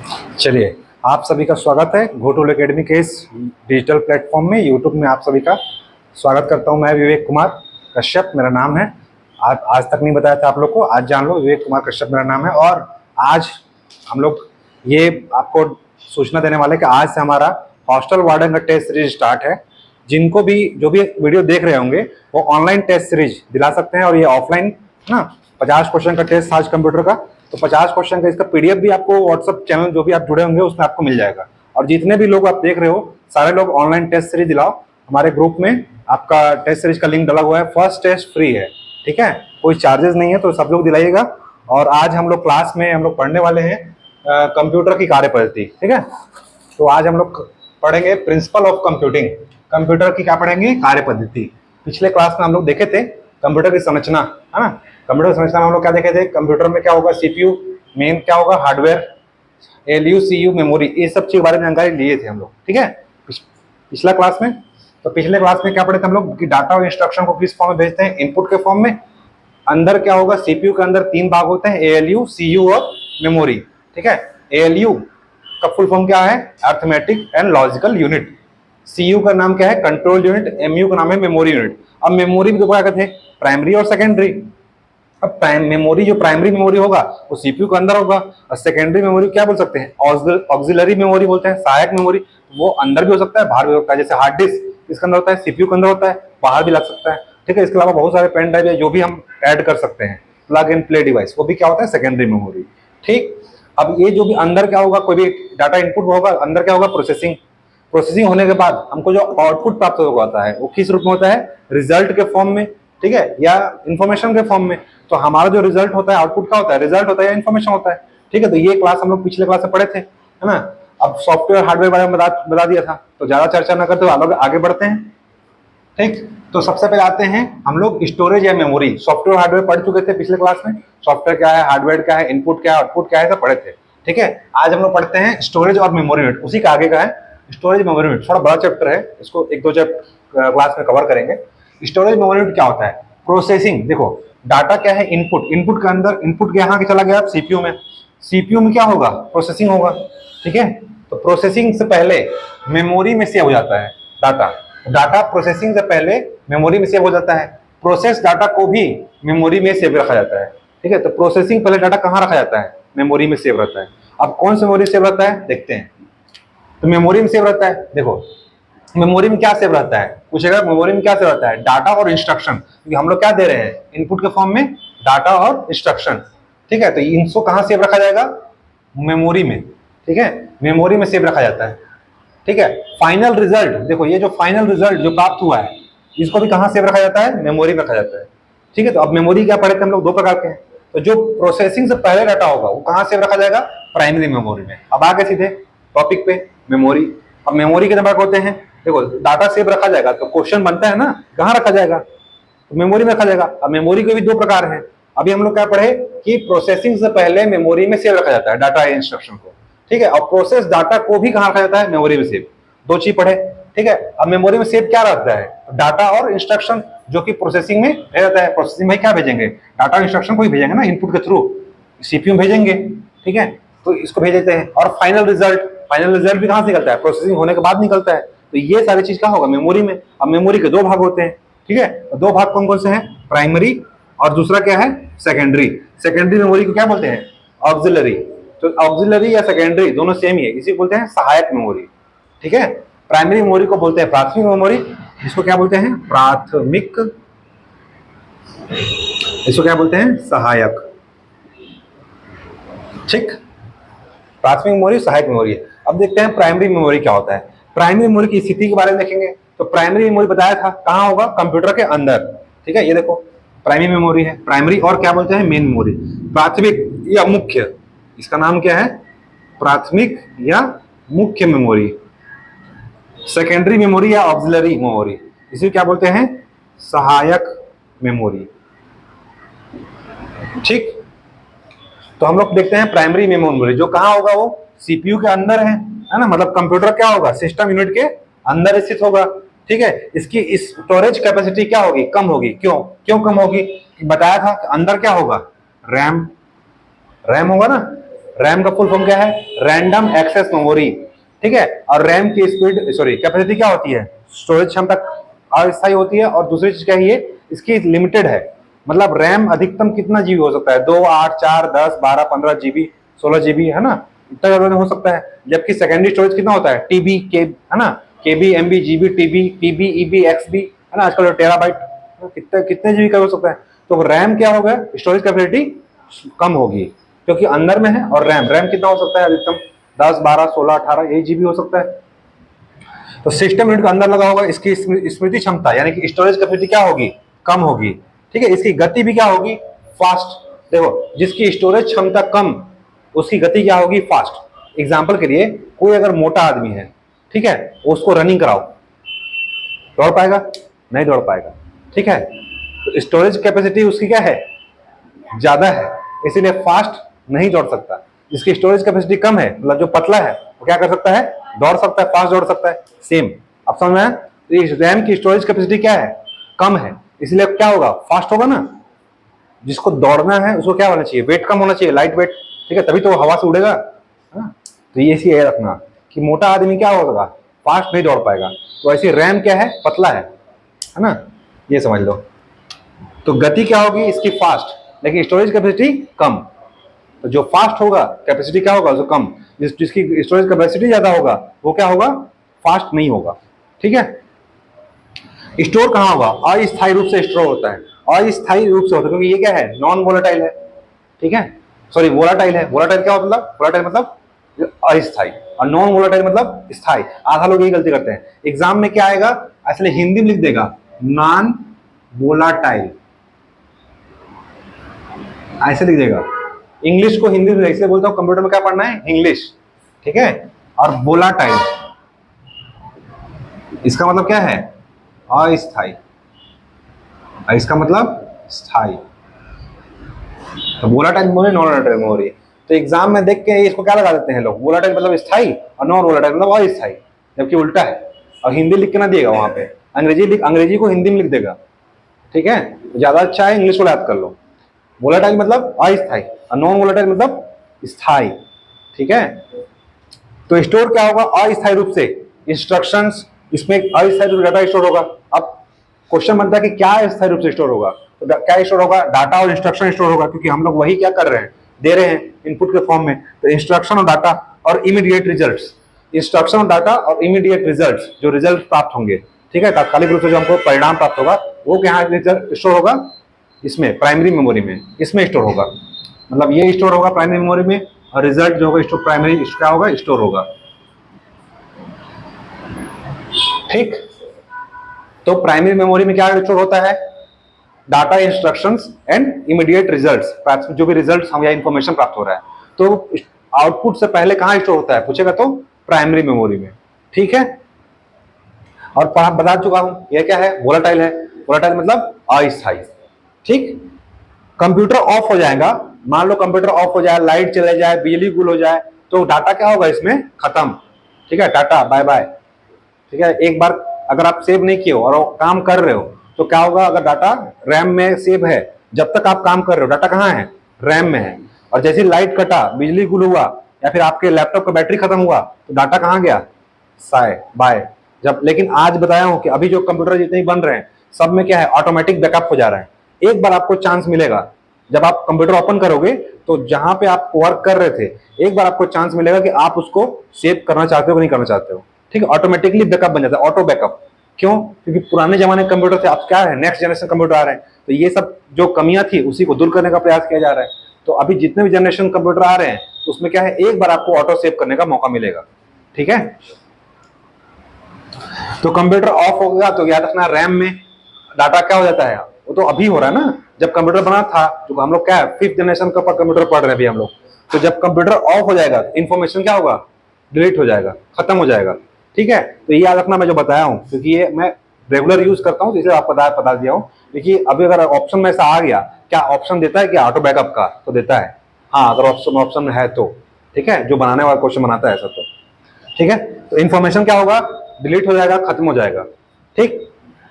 चलिए, आप सभी का स्वागत है घोटुल एकेडमी के इस डिजिटल प्लेटफॉर्म में। यूट्यूब में आप सभी का स्वागत करता हूं। मैं विवेक कुमार कश्यप मेरा नाम है। आज तक नहीं बताया था आप लोग को, आज जान लो। विवेक कुमार कश्यप मेरा नाम है और आज हम लोग ये आपको सूचना देने वाले कि आज से हमारा हॉस्टल वार्डन का टेस्ट सीरीज स्टार्ट है। जिनको भी जो भी वीडियो देख रहे होंगे वो ऑनलाइन टेस्ट सीरीज दिला सकते हैं और ये ऑफलाइन ना 50 क्वेश्चन का टेस्ट आज कंप्यूटर का, तो 50 क्वेश्चन का इसका पीडीएफ भी आपको व्हाट्सएप चैनल जो भी आप जुड़े होंगे उसमें आपको मिल जाएगा। और जितने भी लोग आप देख रहे हो सारे लोग ऑनलाइन टेस्ट सीरीज दिलाओ। हमारे ग्रुप में आपका टेस्ट सीरीज का लिंक डला हुआ है। फर्स्ट टेस्ट फ्री है, ठीक है, कोई चार्जेस नहीं है, तो सब लोग दिलाइएगा। और आज हम लोग क्लास में हम लोग पढ़ने वाले हैं कंप्यूटर की कार्य पद्धति, ठीक है। तो आज हम लोग पढ़ेंगे प्रिंसिपल ऑफ कंप्यूटिंग। कंप्यूटर की क्या पढ़ेंगे? कार्य पद्धति। पिछले क्लास में हम लोग देखे थे कंप्यूटर की संरचना, है ना। कंप्यूटर संरचना में हम लोग क्या देखे थे? कंप्यूटर में क्या होगा? सीपीयू, मेन क्या होगा? हार्डवेयर, एलयू, सीयू, मेमोरी, ये सब चीज के बारे में जानकारी लिए थे हम लोग, ठीक है, पिछला क्लास में। तो पिछले क्लास में क्या पढ़े थे हम लोग कि डाटा और इंस्ट्रक्शन को किस फॉर्म में भेजते हैं? इनपुट के फॉर्म में। अंदर क्या होगा? सीपीयू के अंदर 3 भाग होते हैं, एएलयू, सीयू और मेमोरी, ठीक है। एएलयू का फुल फॉर्म क्या है? Arithmetic and logical unit. CU का नाम क्या है? Control unit. एमयू का नाम है मेमोरी यूनिट। अब मेमोरी भी तो क्या कहते हैं? प्राइमरी और सेकेंडरी। अब मेमोरी जो प्राइमरी मेमोरी होगा वो सीपीयू के अंदर होगा, और सेकेंडरी मेमोरी क्या बोल सकते हैं? ऑक्सिलरी मेमोरी बोलते हैं, सहायक मेमोरी। वो अंदर भी हो सकता है, बाहर भी हो सकता है। जैसे हार्ड डिस्क इसके अंदर होता है, सीपीयू के अंदर होता है, बाहर भी लग सकता है, ठीक है। इसके अलावा बहुत सारे पेन ड्राइव है जो भी हम ऐड कर सकते हैं, प्लग एंड प्ले डिवाइस, वो भी क्या होता है? सेकेंडरी मेमोरी, ठीक। अब ये जो भी अंदर क्या होगा, कोई भी डाटा इनपुट होगा, अंदर क्या होगा? प्रोसेसिंग। प्रोसेसिंग होने के बाद हमको जो आउटपुट प्राप्त होता है वो किस रूप में होता है? रिजल्ट के फॉर्म में, ठीक है, या इंफॉर्मेशन के फॉर्म में। तो हमारा जो रिजल्ट होता है, आउटपुट क्या होता है? रिजल्ट होता है या इंफॉर्मेशन होता है, ठीक है। तो ये क्लास हम लोग पिछले क्लास में पढ़े थे, है ना। अब सॉफ्टवेयर हार्डवेयर बारे में बता दिया था, तो ज्यादा चर्चा न करते हुए आगे बढ़ते हैं, ठीक। तो सबसे पहले आते हैं हम लोग स्टोरेज या मेमोरी। सॉफ्टवेयर हार्डवेयर पढ़ चुके थे पिछले क्लास में। सॉफ्टवेयर क्या है, हार्डवेयर क्या है, इनपुट क्या है, आउटपुट क्या है, सब पढ़े थे, ठीक है। आज हम लोग पढ़ते हैं स्टोरेज और मेमोरी यूनिट, उसी का आगे का है स्टोरेज मेमोरी यूनिट। थोड़ा बड़ा चैप्टर है, इसको 1-2 क्लास में कवर करेंगे। स्टोरेज मेमोरी यूनिट क्या होता है? प्रोसेसिंग। देखो, डाटा क्या है? इनपुट। इनपुट के अंदर इनपुट यहाँ के चला गया सीपीयू में। सीपीयू में क्या होगा? प्रोसेसिंग होगा, ठीक है। तो प्रोसेसिंग से पहले मेमोरी में सेव हो जाता है डाटा। डाटा प्रोसेसिंग से पहले मेमोरी में सेव हो जाता है। प्रोसेस डाटा को भी मेमोरी में सेव रखा जाता है, ठीक है। तो प्रोसेसिंग पहले डाटा कहाँ रखा जाता है? मेमोरी में सेव रहता है। अब कौन सी मेमोरी सेव रहता है देखते हैं। तो मेमोरी में सेव रहता है, देखो मेमोरी में क्या सेव रहता है पूछेगा। मेमोरी में क्या सेव रहता है? डाटा और इंस्ट्रक्शन, क्योंकि हम लोग क्या दे रहे हैं? इनपुट के फॉर्म में डाटा और इंस्ट्रक्शन, ठीक है। तो इनको कहाँ सेव रखा जाएगा? मेमोरी में, ठीक है, मेमोरी में सेव रखा जाता है, ठीक है। फाइनल रिजल्ट, देखो ये जो फाइनल रिजल्ट जो प्राप्त हुआ है इसको भी कहाँ सेव रखा जाता है? मेमोरी में रखा जाता है, ठीक है। तो अब मेमोरी क्या पढ़े थे हम लोग? 2 प्रकार के हैं। तो जो प्रोसेसिंग से पहले डाटा होगा वो कहाँ सेव रखा जाएगा? प्राइमरी मेमोरी में। अब आगे सीधे टॉपिक पे, मेमोरी। अब मेमोरी के नंबर होते हैं, देखो डाटा सेव रखा जाएगा तो क्वेश्चन बनता है ना, कहाँ रखा जाएगा? तो मेमोरी में रखा जाएगा। अब मेमोरी के भी 2 प्रकार हैं। अभी हम लोग क्या पढ़े कि प्रोसेसिंग से पहले मेमोरी में सेव रखा जाता है डाटा या इंस्ट्रक्शन को, ठीक है। और प्रोसेस डाटा को भी कहाँ रखा जाता है? मेमोरी में सेव। 2 चीज पढ़े, ठीक है। अब मेमोरी में सेव क्या रहता है? डाटा और इंस्ट्रक्शन, जो कि प्रोसेसिंग में रहता है। प्रोसेसिंग में क्या भेजेंगे? डाटा इंस्ट्रक्शन को ही भेजेंगे ना, इनपुट के थ्रू सीपीयू भेजेंगे, ठीक है। तो इसको भेज देते हैं। और फाइनल रिजल्ट भी कहाँ से निकलता है? प्रोसेसिंग होने के बाद निकलता है। तो ये सारी चीज कहाँ होगा? मेमोरी में। अब मेमोरी के 2 भाग होते हैं, ठीक है। 2 भाग कौन कौन से हैं? प्राइमरी और दूसरा क्या है? सेकेंडरी। सेकेंडरी मेमोरी को क्या बोलते हैं? ऑक्सिलरी। तो ऑक्सिलरी या सेकेंडरी दोनों सेम ही है, इसी को बोलते हैं सहायक मेमोरी, ठीक है। प्राइमरी मेमोरी को बोलते हैं प्राथमिक मेमोरी, इसको क्या बोलते हैं? प्राथमिक। इसको क्या बोलते हैं? सहायक, ठीक। प्राथमिक मेमोरी, सहायक मेमोरी। अब देखते हैं प्राइमरी मेमोरी क्या होता है। प्राइमरी मेमोरी की स्थिति के बारे में देखेंगे। तो प्राइमरी मेमोरी बताया था कहाँ होगा? कंप्यूटर के अंदर, ठीक है। ये देखो प्राइमरी मेमोरी है, प्राइमरी और क्या बोलते हैं? Main memory. प्राथमिक या मुख्य, इसका नाम क्या है? प्राथमिक या मुख्य मेमोरी। सेकेंडरी मेमोरी या ऑक्सिलरी मेमोरी, इसे क्या बोलते हैं? सहायक मेमोरी, ठीक। तो हम लोग देखते हैं प्राइमरी मेमोरी जो कहाँ होगा? वो सीपीयू के अंदर है ना। मतलब कंप्यूटर क्या होगा? सिस्टम यूनिट के अंदर स्थित होगा, ठीक है। इसकी स्टोरेज कैपेसिटी क्या होगी? कम होगी। क्यों कम होगी? बताया था अंदर क्या होगा? रैम होगा ना, रैम का फुल फॉर्म क्या है? रैंडम एक्सेस मेमोरी, ठीक है। और रैम की स्पीड सॉरी कैपेसिटी क्या होती है? स्टोरेज क्षमता अस्थायी होती है। और दूसरी चीज क्या है, ये इसकी लिमिटेड है, मतलब रैम अधिकतम कितना जीबी हो सकता है? 2, 8, 4, 10, 12, 15 जीबी, 16 जीबी, है ना, इतना ज्यादा हो सकता है। जबकि सेकेंडरी स्टोरेज कितना होता है? टीबी के, है ना, KB, MB, GB, TB, PB, EB, XB, है ना, आजकल टेराबाइट, कितने कितने जीबी का हो सकता है। तो रैम क्या होगा? स्टोरेज कैपेसिटी कम होगी, क्योंकि अंदर में है। और रैम रैम कितना हो सकता है अधिकतम? 10, 12, 16, 18, यही जीबी हो सकता है। तो सिस्टम यूनिट के अंदर लगा होगा, इसकी स्मृति क्षमता यानी कि स्टोरेज कैपेसिटी क्या होगी? कम होगी, ठीक है। इसकी गति भी क्या होगी? फास्ट। देखो, जिसकी स्टोरेज क्षमता कम, उसकी गति क्या होगी? फास्ट। एग्जाम्पल के लिए, कोई अगर मोटा आदमी है, ठीक है, उसको रनिंग कराओ, दौड़ पाएगा? नहीं दौड़ पाएगा, ठीक है। तो स्टोरेज कैपेसिटी उसकी क्या है? ज्यादा है, इसीलिए फास्ट नहीं दौड़ सकता। जिसकी स्टोरेज कैपेसिटी कम है, मतलब जो पतला है, वो क्या कर सकता है? दौड़ सकता है, फास्ट दौड़ सकता है। सेम, अब समझ में आया? तो इस रैम की स्टोरेज कैपेसिटी क्या है? कम है, इसलिए क्या होगा? फास्ट होगा ना। जिसको दौड़ना है उसको क्या होना चाहिए? वेट कम होना चाहिए, लाइट वेट, ठीक है, तभी तो हवा से उड़ेगा, है ना। तो ये चीज रखना कि मोटा आदमी क्या होगा? फास्ट नहीं दौड़ पाएगा। तो ऐसी रैम क्या है? पतला है ना, ये समझ लो। तो गति क्या होगी इसकी? फास्ट, लेकिन स्टोरेज कैपेसिटी कम। तो जो फास्ट होगा कैपेसिटी क्या होगा? उसको कम। जिसकी स्टोरेज कैपेसिटी ज्यादा होगा, वो क्या होगा? फास्ट नहीं होगा, ठीक है। स्टोर कहाँ होगा? अस्थायी रूप से स्टोर होता है। अस्थायी रूप से होता है क्योंकि ये क्या है? नॉन वोलेटाइल है, ठीक है। सॉरी, वोलाटाइल है। वोलाटाइल क्या मतलब? वोलाटाइल मतलब अस्थायी, और नॉन वोलाटाइल मतलब स्थायी। आधा लोग यही गलती करते हैं। एग्जाम में क्या आएगा? असली हिंदी में लिख देगा नॉन वोलाटाइल, ऐसे लिख देगा। इंग्लिश को हिंदी में ऐसे बोलता हूं, कंप्यूटर में क्या पढ़ना है? इंग्लिश, ठीक है। और वोलाटाइल, इसका मतलब क्या है? अस्थायी, इसका मतलब स्थायी। तो volatile memory, non volatile memory. तो एग्जाम में देख के इसको क्या लगा देते हैं लोग? वोलाटाइल मतलब स्थायी और नॉन वोलाटाइल मतलब अस्थायी, जबकि उल्टा है। और हिंदी लिख के ना देगा वहां पे, अंग्रेजी को हिंदी में लिख देगा, ठीक है। तो ज्यादा अच्छा है इंग्लिश को याद कर लो। वोलाटाइल मतलब अस्थायी और नॉन वोलाटाइल मतलब स्थायी, ठीक है। तो स्टोर क्या होगा? अस्थायी रूप से इंस्ट्रक्शंस, इसमें अस्थायी रूप से डाटा स्टोर होगा। अब क्वेश्चन बनता है कि क्या अस्थायी रूप से स्टोर होगा? तो क्या स्टोर होगा? डाटा और इंस्ट्रक्शन स्टोर होगा, क्योंकि हम लोग वही क्या कर रहे हैं? दे रहे हैं इनपुट के फॉर्म में। तो इंस्ट्रक्शन और डाटा और इमीडिएट रिजल्ट्स, इंस्ट्रक्शन और डाटा और इमीडिएट रिजल्ट्स, जो रिजल्ट प्राप्त होंगे, ठीक है, तात्कालिक रूप से जो हमको परिणाम प्राप्त होगा, वो क्या स्टोर होगा? इसमें प्राइमरी मेमोरी में, इसमें स्टोर होगा। मतलब ये स्टोर होगा प्राइमरी मेमोरी में, और रिजल्ट जो होगा स्टोर प्राइमरी क्या होगा? स्टोर होगा, ठीक। तो प्राइमरी मेमोरी में क्या स्टोर होता है? Data, instructions and immediate results, जो भी रिजल्ट्स हम या इंफॉर्मेशन प्राप्त हो रहा है। तो आउटपुट से पहले कहां स्टोर होता है पूछेगा तो? प्राइमरी मेमोरी में, ठीक है। और बता चुका हूं ये क्या है? वोलाटाइल है। वोलाटाइल मतलब अस्थायी, ठीक। कंप्यूटर ऑफ हो जाएगा, मान लो कंप्यूटर ऑफ हो जाए, लाइट चले जाए, बिजली गुल हो जाए, तो डाटा क्या होगा इसमें? खत्म, ठीक है, टाटा बाय बाय, ठीक है। एक बार अगर आप सेव नहीं किए हो और काम कर रहे हो, तो क्या होगा? अगर डाटा रैम में सेव है, जब तक आप काम कर रहे हो डाटा कहाँ है? रैम में है। और जैसे लाइट कटा, बिजली गुल हुआ, या फिर आपके लैपटॉप का बैटरी खत्म हुआ, तो डाटा कहाँ गया? साय बाय। जब लेकिन आज बताया हूं कि अभी जो कंप्यूटर जितने ही बन रहे हैं, सब में क्या है? ऑटोमेटिक बैकअप हो जा रहा है। एक बार आपको चांस मिलेगा, जब आप कंप्यूटर ओपन करोगे, तो जहां पे आप वर्क कर रहे थे, एक बार आपको चांस मिलेगा कि आप उसको सेव करना चाहते हो कि नहीं करना चाहते हो, ठीक है। ऑटोमेटिकली बैकअप बन जाता है, ऑटो बैकअप। क्यों? क्योंकि पुराने जमाने कंप्यूटर थे, अब क्या है? नेक्स्ट जनरेशन कंप्यूटर आ रहे हैं, तो ये सब जो कमियां थी उसी को दूर करने का प्रयास किया जा रहा है। तो अभी जितने भी जनरेशन कंप्यूटर आ रहे हैं, उसमें क्या है? एक बार आपको ऑटो सेव करने का मौका मिलेगा, ठीक है। तो कंप्यूटर ऑफ हो गया तो याद रखना, रैम में डाटा क्या हो जाता है? वो तो अभी हो रहा है ना, जब कंप्यूटर बना था, तो हम लोग क्या है? 5th जनरेशन का कंप्यूटर पढ़ रहे हैं अभी हम लोग। तो जब कंप्यूटर ऑफ हो जाएगा, इंफॉर्मेशन क्या होगा? डिलीट हो जाएगा, खत्म हो जाएगा, ठीक है। तो ये याद रखना मैं जो बताया हूं, क्योंकि ये मैं रेगुलर यूज करता हूं, इसलिए आपको बता दिया हूं। देखिए अभी अगर ऑप्शन में ऐसा आ गया, क्या ऑप्शन देता है क्या ऑटो बैकअप का? तो देता है, हाँ, अगर ऑप्शन है तो, ठीक है, जो बनाने वाला क्वेश्चन बनाता है ऐसा तो, ठीक है। तो इंफॉर्मेशन क्या होगा? डिलीट हो जाएगा, खत्म हो जाएगा, ठीक।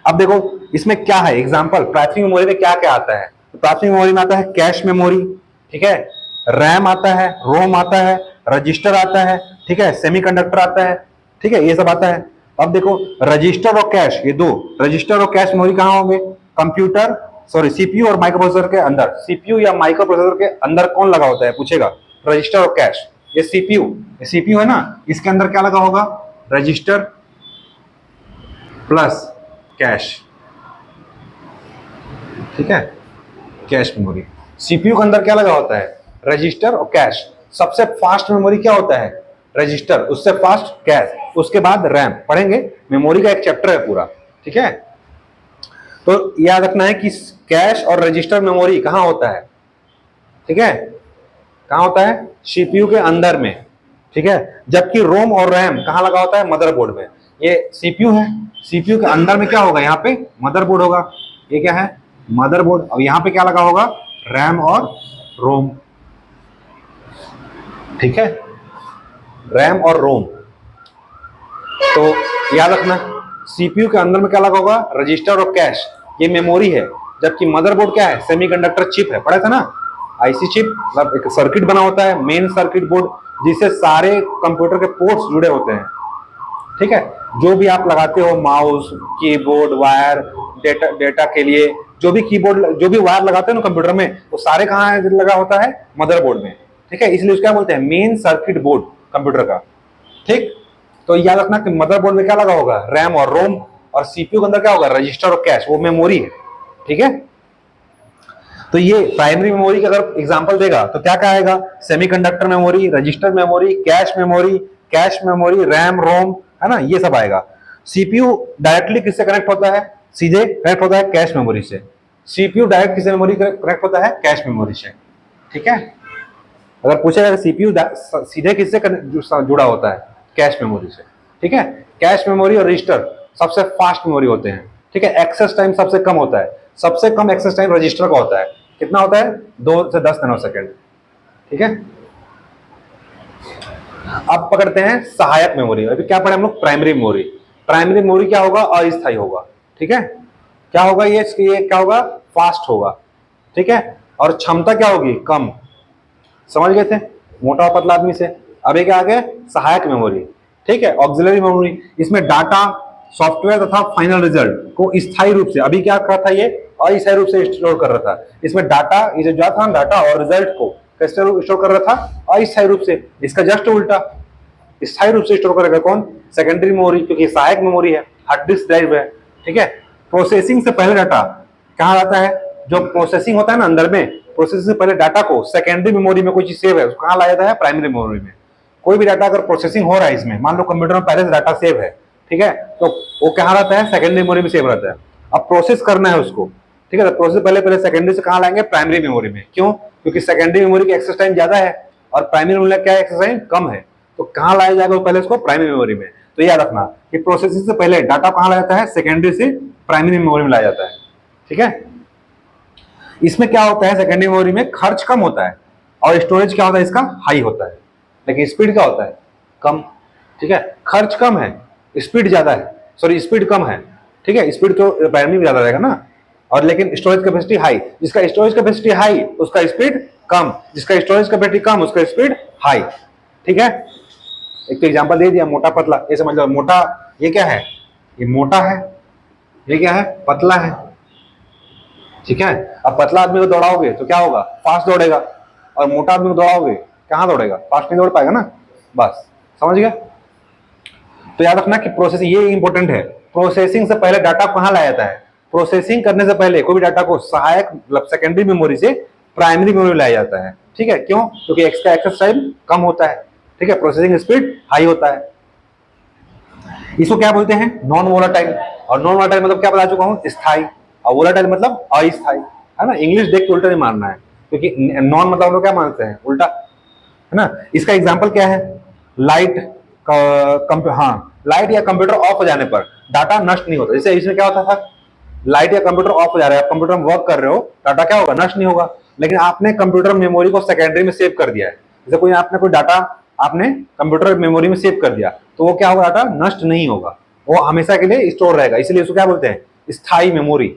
अब देखो इसमें क्या है एग्जांपल, प्राथमिक मेमोरी में क्या क्या आता है। तो प्राथमिक मेमोरी में आता है कैश मेमोरी, ठीक है, रैम आता है, रोम आता है, रजिस्टर आता है, ठीक है, सेमीकंडक्टर आता है, ठीक है, ये सब आता है। अब देखो रजिस्टर और कैश, ये दो रजिस्टर और कैश मेमोरी कहाँ होंगे? कंप्यूटर सॉरी सीपीयू और माइक्रोप्रोसेसर के अंदर। सीपीयू या माइक्रोप्रोसेसर के अंदर कौन लगा होता है पूछेगा? रजिस्टर और कैश। ये सीपीयू है ना, इसके अंदर क्या लगा होगा? रजिस्टर प्लस कैश, ठीक है, कैश मेमोरी। सीपीयू के अंदर क्या लगा होता है? रजिस्टर और कैश। सबसे फास्ट मेमोरी क्या होता है? रजिस्टर, उससे फास्ट कैश, उसके बाद रैम। पढ़ेंगे, मेमोरी का एक चैप्टर है पूरा, ठीक है। तो याद रखना है कि कैश और रजिस्टर मेमोरी कहां होता है, ठीक है, कहां होता है? सीपीयू के अंदर में, ठीक है। जबकि रोम और रैम कहां लगा होता है? मदरबोर्ड में। ये सीपीयू है, सीपीयू के अंदर में क्या होगा? यहाँ पे मदरबोर्ड होगा। ये क्या है? मदरबोर्ड। और यहाँ पे क्या लगा होगा? रैम और रोम, ठीक है, रैम और रोम। तो याद रखना सीपीयू के अंदर में क्या लगा होगा? रजिस्टर और कैश, ये मेमोरी है। जबकि मदरबोर्ड क्या है? सेमीकंडक्टर चिप है, पढ़ा था ना, आईसी चिप, मतलब एक सर्किट बना होता है, मेन सर्किट बोर्ड, जिससे सारे कंप्यूटर के पोर्ट्स जुड़े होते हैं, ठीक है। जो भी आप लगाते हो, माउस, कीबोर्ड, वायर, डेटा के लिए जो भी कीबोर्ड, जो भी वायर लगाते हैं ना कंप्यूटर में, वो सारे कहाँ लगा होता है? मदरबोर्ड में, ठीक है। इसलिए उसको क्या बोलते हैं? मेन सर्किट बोर्ड कंप्यूटर का, ठीक। तो याद रखना कि मदरबोर्ड में क्या लगा होगा? रैम और रोम। और सीपीयू के अंदर क्या होगा? रजिस्टर और कैश, वो मेमोरी है, ठीक है। तो ये प्राइमरी मेमोरी का अगर एग्जांपल देगा तो क्या कहेगा? Semiconductor memory, register memory, cache memory, RAM, ROM, है ना, ये सब आएगा। सीपीयू डायरेक्टली किससे कनेक्ट होता है? सीधे कनेक्ट होता है कैश मेमोरी से। सीपीयू डायरेक्ट किससे मेमोरी कनेक्ट होता है? कैश मेमोरी से, ठीक है। अगर पूछेगा सीपीयू सीधे किससे जुड़ा होता है? कैश मेमोरी से, ठीक है। कैश मेमोरी और रजिस्टर सबसे फास्ट मेमोरी होते हैं, ठीक है। एक्सेस टाइम सबसे कम होता है। सबसे कम एक्सेस टाइम रजिस्टर का होता है। कितना होता है? 2 से 10 नैनो सेकेंड, ठीक है। अब पकड़ते हैं सहायक मेमोरी। अभी क्या पढ़े हम लोग? Primary memory. प्राइमरी मेमोरी क्या होगा? अस्थायी होगा, ठीक है। क्या होगा? ये क्या होगा? फास्ट होगा, ठीक है। और क्षमता क्या होगी? कम। समझ गए थे मोटा और पतला आदमी से? अब ये क्या आ गया? सहायक मेमोरी, ठीक है, ऑक्सिलरी मेमोरी। इसमें डाटा, सॉफ्टवेयर तथा फाइनल रिजल्ट को स्थायी रूप से, अभी क्या कर रहा था ये? अस्थायी रूप से स्टोर कर रहा था। इसमें डाटा, ये जो था डाटा और रिजल्ट को कैसे स्टोर कर रहा था? अस्थायी रूप से। इसका जस्ट उल्टा, स्थायी रूप से स्टोर करेगा कौन? सेकेंडरी मेमोरी, क्योंकि सहायक मेमोरी है, हार्ड डिस्क ड्राइव है, ठीक है। प्रोसेसिंग से पहले डाटा कहाँ आता है? जो प्रोसेसिंग होता है ना अंदर में, प्रोसेसिंग से पहले डाटा को सेकेंडरी मेमोरी में कोई चीज सेव है, उसको कहाँ लाया जाता है? प्राइमरी मेमोरी में। कोई भी डाटा अगर प्रोसेसिंग हो रहा है इसमें, मान लो कंप्यूटर में पहले से डाटा सेव है, ठीक है, तो वो कहाँ रहता है? सेकेंडरी मेमोरी में सेव रहता है। अब प्रोसेस करना है उसको, ठीक है, तो प्रोसेस पहले सेकेंडरी से कहाँ लाएंगे? प्राइमरी मेमोरी में। क्यों? क्योंकि सेकेंडरी मेमोरी की एक्सेस टाइम ज्यादा है और प्राइमरी मेमोरी क्या है? एक्सेस टाइम कम है। तो कहाँ लाया जाएगा पहले उसको? प्राइमरी मेमोरी में। तो याद रखना कि प्रोसेसिंग से पहले डाटा कहाँ लाया जाता है? सेकेंडरी से प्राइमरी मेमोरी में लाया जाता है, ठीक है। इसमें क्या होता है? सेकेंडरी मेमोरी में खर्च कम होता है और स्टोरेज क्या होता है? इसका हाई होता है, लेकिन स्पीड क्या होता है? कम, ठीक है। खर्च कम है, स्पीड ज्यादा है, सॉरी स्पीड कम है, ठीक है। स्पीड तो प्राइमरी में ज्यादा रहेगा ना, और लेकिन स्टोरेज कैपेसिटी हाई। जिसका स्टोरेज कैपेसिटी हाई उसका स्पीड कम, जिसका स्टोरेज कैपेसिटी कम उसका स्पीड हाई, ठीक है। एक तो एग्जांपल दे दिया, मोटा पतला, ये समझ लो। मोटा ये क्या है? ये मोटा है, ये क्या है? पतला है, ठीक है। अब पतला आदमी को दौड़ाओगे तो क्या होगा? फास्ट दौड़ेगा। और मोटा आदमी को दौड़ाओगे कहां दौड़ेगा? फास्ट नहीं दौड़ पाएगा ना, बस समझ गया। तो याद रखना कि प्रोसेसिंग, ये इंपॉर्टेंट है, प्रोसेसिंग से पहले डाटा कहां लाया जाता है? प्रोसेसिंग करने से पहले कोई भी डाटा को सहायक मतलब सेकेंडरी मेमोरी से प्राइमरी मेमोरी लाया जाता है, ठीक है। क्यों? क्योंकि इसका एक्सेस टाइम कम होता है, ठीक है, प्रोसेसिंग स्पीड हाई होता है। इसको क्या बोलते हैं? Non volatile. और नॉन वोलाटाइल मतलब क्या बता चुका हूं? स्थायी। और वोलाटाइल मतलब अस्थायी, है ना। इंग्लिश देख के उल्टा नहीं मारना है, क्योंकि नॉन मतलब हम लोग क्या मानते हैं? उल्टा, है ना। इसका एग्जाम्पल क्या है? लाइट लाइट या कंप्यूटर ऑफ हो जाने पर डाटा नष्ट नहीं होता। जैसे इसमें क्या होता था? लाइट या कंप्यूटर ऑफ हो जा रहा है, आप कंप्यूटर में वर्क कर रहे हो, डाटा क्या होगा? नष्ट नहीं होगा। लेकिन आपने कंप्यूटर मेमोरी को सेकेंडरी में सेव कर दिया है। जैसे कोई आपने कोई डाटा आपने कंप्यूटर मेमोरी में सेव कर दिया, तो वो क्या होगा? डाटा नष्ट नहीं होगा, वो हमेशा के लिए स्टोर रहेगा। इसलिए इसको क्या बोलते हैं? स्थायी मेमोरी,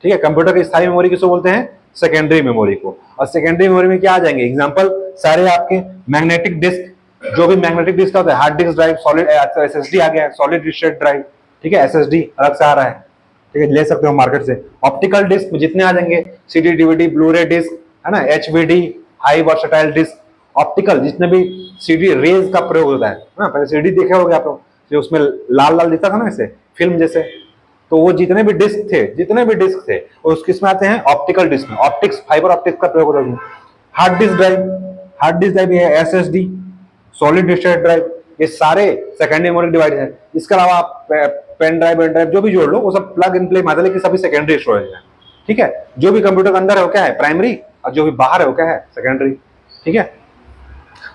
ठीक है। कंप्यूटर की स्थायी मेमोरी किसको बोलते हैं? सेकेंडरी मेमोरी को। और सेकेंडरी मेमोरी में क्या आ जाएंगे एग्जांपल, सारे आपके मैग्नेटिक डिस्क, जो भी मैग्नेटिक डिस्क होता है, hard disc drive, solid SSD आ गया, सॉलिड स्टेट ड्राइव, ठीक है, एसएसडी अलग से आ रहा है, ठीक है, ले सकते हो मार्केट से। ऑप्टिकल डिस्क जितने आ जाएंगे, सीडी डीवीडी ब्लूरे डिस्क है ना, HVD high versatile disc, optical जितने भी सीडी रेज का प्रयोग होता है ना, पहले सीडी देखे होगे आप लोग, जो उसमें लाल लाल दिखता था ना ऐसे फिल्म जैसे, तो वो जितने भी डिस्क थे वो किस में आते हैं, ऑप्टिकल डिस्क में, ऑप्टिक्स फाइबर ऑप्टिक्स का प्रयोग होता है। हार्ड डिस्क ड्राइव है, एसएसडी, सॉलिड स्टेट ड्राइव, ये सारे सेकेंडरी मेमोरी डिवाइस है। इसके अलावा आप पेन ड्राइव एंड ड्राइव जो भी जोड़ लो वो सब प्लग इन प्ले माध्यम की सभी सेकेंडरी स्टोरेज है, ठीक है। जो भी कंप्यूटर के अंदर है वो क्या है, प्राइमरी, और जो भी बाहर है वो क्या है, सेकेंडरी, ठीक है।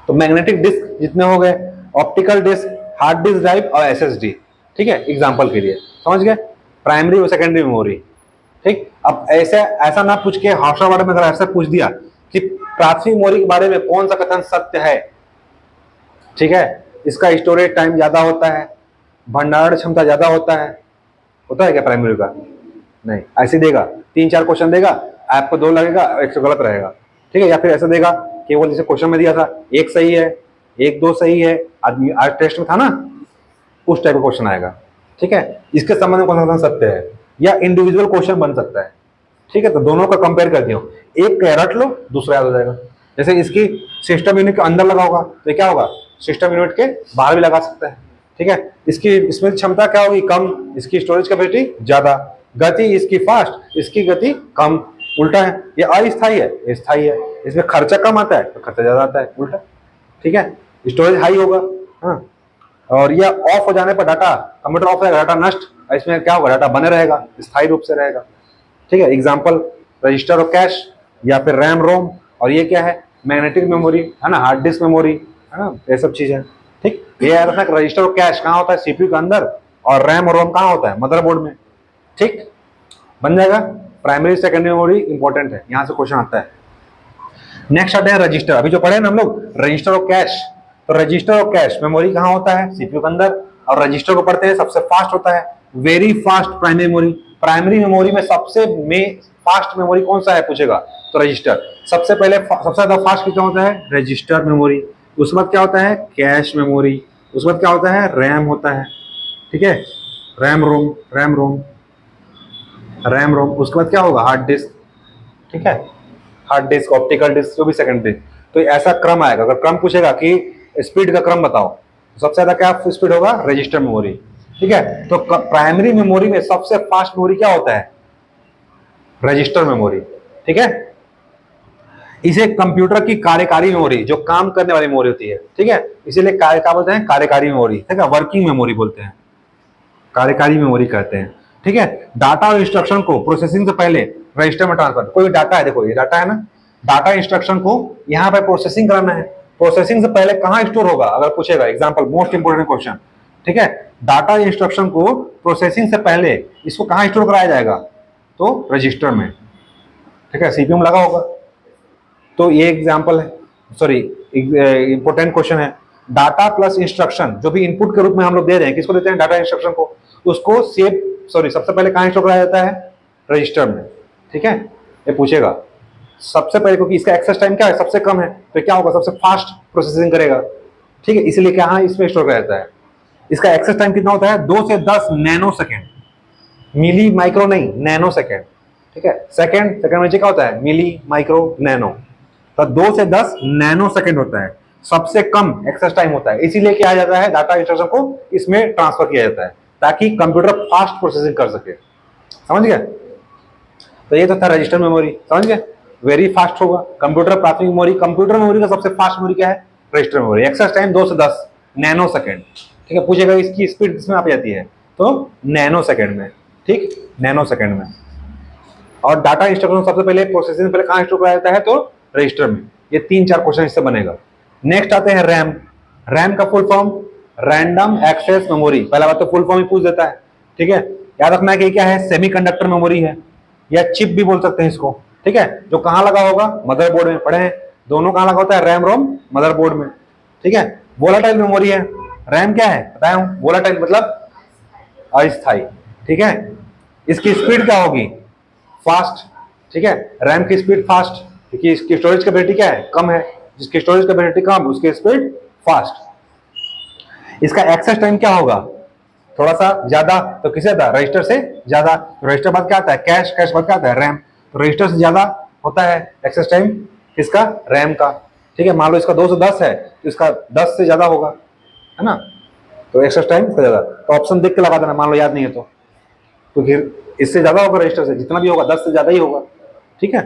तो मैग्नेटिक डिस्क जितने हो गए, optical disc, hard disc drive और एसएसडी, ठीक है, एग्जांपल के लिए समझ गए, प्राइमरी और सेकेंडरी मेमोरी, ठीक। अब ऐसा ना पूछ के हौसला बारे में अगर ऐसा पूछ दिया कि प्राथमिक मेमोरी के बारे में कौन सा कथन सत्य है, ठीक है, इसका स्टोरेज टाइम ज्यादा होता है, भंडारण क्षमता ज्यादा होता है क्या प्राइमरी का? नहीं, ऐसे देगा 3-4 क्वेश्चन देगा, आपको 2 लगेगा, 1 गलत रहेगा, ठीक है। या फिर ऐसा देगा केवल जैसे क्वेश्चन में दिया था 1 सही है, 1-2 सही है, आज टेस्ट में था ना, उस टाइप का क्वेश्चन आएगा, ठीक है। इसके संबंध में कौन सा सत्य है, या इंडिविजुअल क्वेश्चन बन सकता है, ठीक है। तो दोनों का कंपेयर कर दियो, एक रट लो, दूसरा याद हो जाएगा। जैसे इसकी सिस्टम यूनिट के अंदर लगा होगा तो क्या होगा, सिस्टम यूनिट के बाहर भी लगा सकता है, ठीक है। इसकी इसमें क्षमता क्या होगी, कम, इसकी स्टोरेज कैपेसिटी ज्यादा, गति इसकी फास्ट, इसकी गति कम, उल्टा है, ये अस्थायी है, ये स्थायी है, इसमें खर्चा कम आता है तो खर्चा ज्यादा आता है, उल्टा, ठीक है। स्टोरेज हाई होगा, हाँ, और ये ऑफ हो जाने पर डाटा, कंप्यूटर ऑफ हो जाएगा, डाटा नष्ट, इसमें क्या होगा, डाटा बने रहेगा, स्थायी रूप से रहेगा, ठीक है। एग्जाम्पल रजिस्टर और कैश, या फिर रैम रोम, और ये क्या है, मैग्नेटिक मेमोरी है ना, हार्ड डिस्क मेमोरी है ना, ये सब चीजें, ठीक। ये याद रखना कि रजिस्टर और कैश कहाँ होता है, सीपीयू के अंदर, और रैम और रोम कहाँ होता है, मदरबोर्ड में, ठीक, बन जाएगा। प्राइमरी सेकेंडरी मेमोरी इंपॉर्टेंट है, यहां से क्वेश्चन आता है। नेक्स्ट आते हैं रजिस्टर, अभी जो पढ़े ना हम लोग रजिस्टर और कैश, तो रजिस्टर और कैश मेमोरी कहाँ होता है, सीपीयू के अंदर, और रजिस्टर को पढ़ते हैं सबसे फास्ट होता है, very fast primary memory. Primary memory में सबसे फास्ट मेमोरी कौन सा है पूछेगा तो रजिस्टर, सबसे ज्यादा फास्ट कितना होता है, रजिस्टर मेमोरी। उसके बाद क्या होता है, कैश मेमोरी, उसके बाद क्या होता है, रैम होता है, ठीक है, रैम रोम, उसके बाद क्या होगा, हार्ड डिस्क, ठीक है, हार्ड डिस्क, ऑप्टिकल डिस्क, जो भी सेकेंडरी। तो ऐसा क्रम आएगा, अगर क्रम पूछेगा कि स्पीड का क्रम बताओ, तो सबसे ज्यादा क्या स्पीड होगा, रजिस्टर मेमोरी, ठीक है। तो प्राइमरी मेमोरी में सबसे फास्ट मेमोरी क्या होता है, रजिस्टर मेमोरी, ठीक है। इसे कंप्यूटर की कार्यकारी मेमोरी, जो काम करने वाली मेमोरी होती है, ठीक है, इसीलिए क्या बोलते हैं, कार्यकारी मेमोरी, ठीक है, वर्किंग मेमोरी बोलते हैं, कार्यकारी मेमोरी कहते हैं, ठीक है। डाटा और इंस्ट्रक्शन को प्रोसेसिंग से पहले रजिस्टर में ट्रांसफर, कोई डाटा है, देखो ये डाटा है ना, डाटा इंस्ट्रक्शन को यहाँ पे प्रोसेसिंग कराना है, प्रोसेसिंग से पहले कहाँ स्टोर होगा अगर पूछेगा, एग्जांपल मोस्ट इंपोर्टेंट क्वेश्चन, ठीक है। डाटा इंस्ट्रक्शन को प्रोसेसिंग से पहले इसको कहाँ स्टोर कराया जाएगा, तो रजिस्टर में, ठीक है, सीपीयू में लगा होगा। तो ये एग्जांपल है, सॉरी इंपोर्टेंट क्वेश्चन है। डाटा प्लस इंस्ट्रक्शन जो भी इनपुट के रूप में हम लोग दे रहे हैं, किसको देते हैं, डाटा इंस्ट्रक्शन को, उसको सबसे पहले कहाँ स्टोर कराया जाता है, रजिस्टर में, ठीक है। ये पूछेगा सबसे पहले, क्योंकि इसका एक्सेस टाइम क्या है, सबसे कम है, तो क्या होगा, सबसे फास्ट प्रोसेसिंग करेगा, ठीक है, इसलिए क्या हाँ इसमें स्टोर कराया जाता है। इसका एक्सेस टाइम कितना होता है, 2 से 10 नैनो सेकेंड, मिली माइक्रो नहीं, नैनो सेकेंड, ठीक है। सेकेंड में क्या होता है, मिली माइक्रो नैनो, तो 2 से 10 नैनो सेकेंड होता है, सबसे कम एक्सेस टाइम होता है, इसीलिए क्या जाता है, डाटा इंस्ट्रक्शन को इसमें ट्रांसफर किया जाता है ताकि कंप्यूटर फास्ट प्रोसेसिंग कर सके, समझ गए। तो ये तो था रजिस्टर मेमोरी, समझ गए, वेरी फास्ट होगा कंप्यूटर। प्राथमिक मेमोरी, कंप्यूटर मेमोरी का सबसे फास्ट मेमोरी क्या है, रजिस्टर मेमोरी, एक्सेस टाइम 2 से 10 नैनो सेकेंड, ठीक है। पूछेगा इसकी स्पीड किसमें आ जाती है, तो नैनो सेकेंड में, ठीक, नैनो सेकेंड में। और डाटा इंस्ट्रक्शन सबसे पहले प्रोसेसिंग पहले कहाँ स्टोर कराया जाता है, तो रजिस्टर में। ये 3-4 क्वेश्चन इससे बनेगा। नेक्स्ट आते हैं रैम। रैम का full form random access memory, पहला बात तो फुल फॉर्म ही पूछ देता है, ठीक है। याद रखना है कि क्या है, सेमीकंडक्टर मेमोरी है, या चिप भी बोल सकते हैं इसको, ठीक है, जो कहाँ लगा होगा, मदरबोर्ड में, पढ़े हैं दोनों कहाँ लगा होता है, रैम रोम मदरबोर्ड में, ठीक है। वोलाटाइल मेमोरी है, रैम क्या है बताया हूं, वोलाटाइल मतलब अस्थायी, ठीक है। इसकी स्पीड क्या होगी, फास्ट, ठीक है। रैम की स्पीड फास्ट, क्योंकि इसकी स्टोरेज कैपेसिटी क्या है, कम है। जिसकी स्टोरेज कैपेसिटी कम, उसकी स्पीड फास्ट। इसका एक्सेस टाइम क्या होगा, थोड़ा सा ज्यादा। तो किसे आता है, रजिस्टर से ज्यादा। रजिस्टर बाद क्या आता है, कैश। कैश बाद क्या आता है, रैम। तो रजिस्टर से ज्यादा होता है एक्सेस टाइम किसका, रैम का। ठीक है, मान लो इसका 210 है तो इसका 10 से ज्यादा होगा, है ना। तो एक्सेस टाइम इसका ज्यादा। तो ऑप्शन देख के लगा देना, मान लो याद नहीं है तो फिर इससे ज्यादा होगा, रजिस्टर से जितना भी होगा 10 से ज्यादा ही होगा। ठीक है।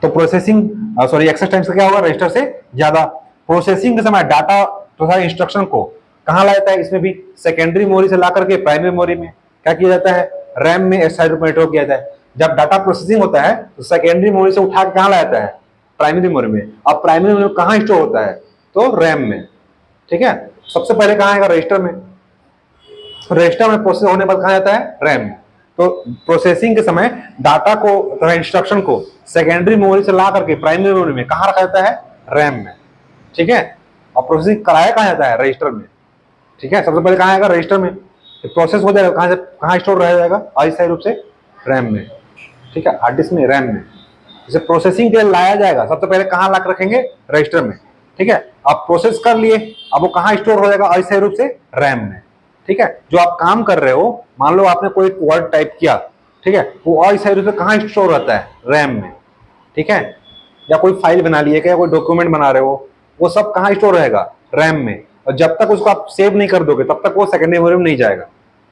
तो प्रोसेसिंग सॉरी एक्सेस टाइम से क्या होगा, रजिस्टर से ज्यादा। प्रोसेसिंग के समय डाटा तथा इंस्ट्रक्शन को कहाँ लाया जाता है, इसमें भी सेकेंडरी मेमोरी से ला करके प्राइमरी मेमोरी में क्या किया जाता है, रैम में एक्साइड रूप में स्टोर किया जाता है। जब डाटा प्रोसेसिंग होता है तो सेकेंडरी मेमोरी से उठा के कहाँ लाया जाता है, प्राइमरी मेमोरी में। अब प्राइमरी मेमोरी कहाँ स्टोर होता है, तो रैम में। ठीक है। सबसे पहले कहाँ आएगा, रजिस्टर में। रजिस्टर में प्रोसेस होने पर कहाँ जाता है, रैम में। तो प्रोसेसिंग के समय डाटा को तथा इंस्ट्रक्शन को सेकेंडरी मेमोरी से ला करके प्राइमरी मेमोरी में कहाँ रखा जाता है, रैम में। ठीक है। और प्रोसेसिंग कराया कहाँ जाता है, रजिस्टर में। ठीक है। सबसे पहले कहाँ आएगा, रजिस्टर में। प्रोसेस हो जाएगा कहाँ से, कहाँ स्टोर रह जाएगा, अस्थायी रूप से रैम में। ठीक है, हार्ड डिस्क में, रैम में। इसे प्रोसेसिंग के लिए लाया जाएगा, सबसे पहले कहाँ ला कर रखेंगे, रजिस्टर में। ठीक है। अब प्रोसेस कर लिए, अब वो कहाँ स्टोर हो जाएगा, अस्थायी रूप से रैम में। ठीक है। जो आप काम कर रहे हो, मान लो आपने कोई वर्ड टाइप किया, ठीक है, वो अस्थायी रूप से कहाँ स्टोर रहता है, रैम में। ठीक है। या कोई फाइल बना लिए, क्या कोई डॉक्यूमेंट बना रहे हो, वो सब कहाँ स्टोर रहेगा, रैम में। और जब तक उसको आप सेव नहीं कर दोगे तब तक वो सेकेंडरी मेमोरी में नहीं जाएगा।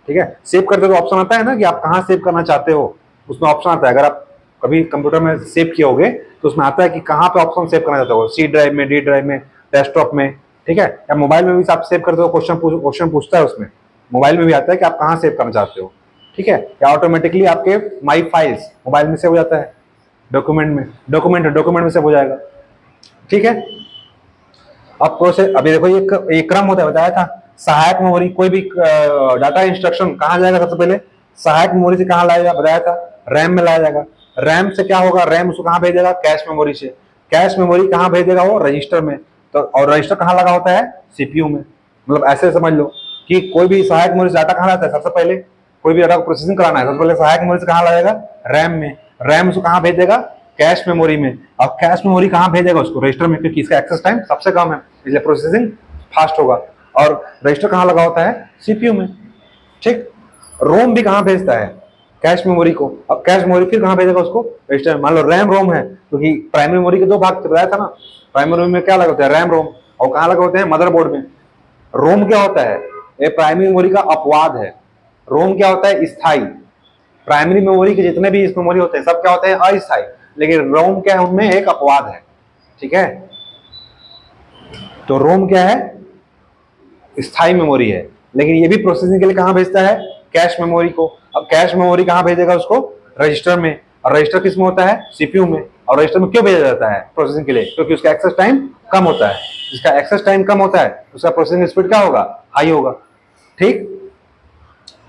ठीक है। सेव करते तो ऑप्शन आता है ना कि आप कहाँ सेव करना चाहते हो, उसमें ऑप्शन आता है। अगर आप कभी कंप्यूटर में सेव किए होगे तो उसमें आता है कि कहाँ पे ऑप्शन सेव करना चाहते हो, सी ड्राइव में, डी ड्राइव में, डेस्कटॉप में। ठीक है। या मोबाइल में भी आप सेव करते हो, क्वेश्चन पूछता है उसमें, मोबाइल में भी आता है कि आप कहाँ सेव करना चाहते हो। ठीक है। या ऑटोमेटिकली आपके माई फाइल्स मोबाइल में सेव हो जाता है, डॉक्यूमेंट में, डॉक्यूमेंट में सेव हो जाएगा। ठीक है। अब प्रोसेस, अभी देखो ये क्रम होता है, बताया था। सहायक मेमोरी, कोई भी डाटा इंस्ट्रक्शन कहाँ जाएगा, सबसे पहले सहायक मेमोरी से कहाँ लाया जाएगा, बताया था, रैम में लाया जाएगा। रैम से क्या होगा, रैम उसको कहाँ भेजेगा, कैश मेमोरी से। कैश मेमोरी कहाँ भेजेगा, वो रजिस्टर में। तो और रजिस्टर कहाँ लगा होता है, सीपीयू में। मतलब ऐसे समझ लो कि कोई भी सहायक मेमोरी से डाटा कहाँ लाता है, सबसे पहले कोई भी डाटा को प्रोसेसिंग कराना है, सबसे पहले सहायक मेमोरी से कहाँ लाएगा, रैम में। रैम उसको कहाँ भेजेगा, कैश मेमोरी में। अब कैश मेमोरी कहाँ भेजेगा, उसको रजिस्टर में, क्योंकि इसका एक्सेस टाइम सबसे कम है, इसलिए प्रोसेसिंग फास्ट होगा। और रजिस्टर कहाँ लगा होता है, सीपीयू में। ठीक। रोम भी कहाँ भेजता है, कैश मेमोरी को। अब कैश मेमोरी फिर कहाँ भेजेगा उसको, रजिस्टर में। मान लो रैम रोम है, क्योंकि प्राइमरी मेमोरी के दो भाग बताया था ना, प्राइमरी में क्या लगा होता है, रैम रोम। और कहाँ लगा होते हैं, मदरबोर्ड में। रोम क्या होता है, ये प्राइमरी मेमोरी का अपवाद है। रोम क्या होता है, स्थायी। प्राइमरी मेमोरी के जितने भी इस मेमोरी होते हैं सब क्या होते हैं, अस्थायी। लेकिन रोम क्या है, उनमें एक अपवाद है। ठीक है। तो रोम क्या है, स्थायी मेमोरी है। लेकिन ये भी प्रोसेसिंग के लिए कहां भेजता है, कैश मेमोरी को। अब कैश मेमोरी कहां भेजेगा उसको, रजिस्टर में। और रजिस्टर किस में होता है, सीपीयू में। और रजिस्टर में क्यों भेजा जाता है, प्रोसेसिंग के लिए, क्योंकि उसका एक्सेस टाइम कम होता है। जिसका एक्सेस टाइम कम होता है उसका प्रोसेसिंग स्पीड क्या होगा, हाई होगा। ठीक।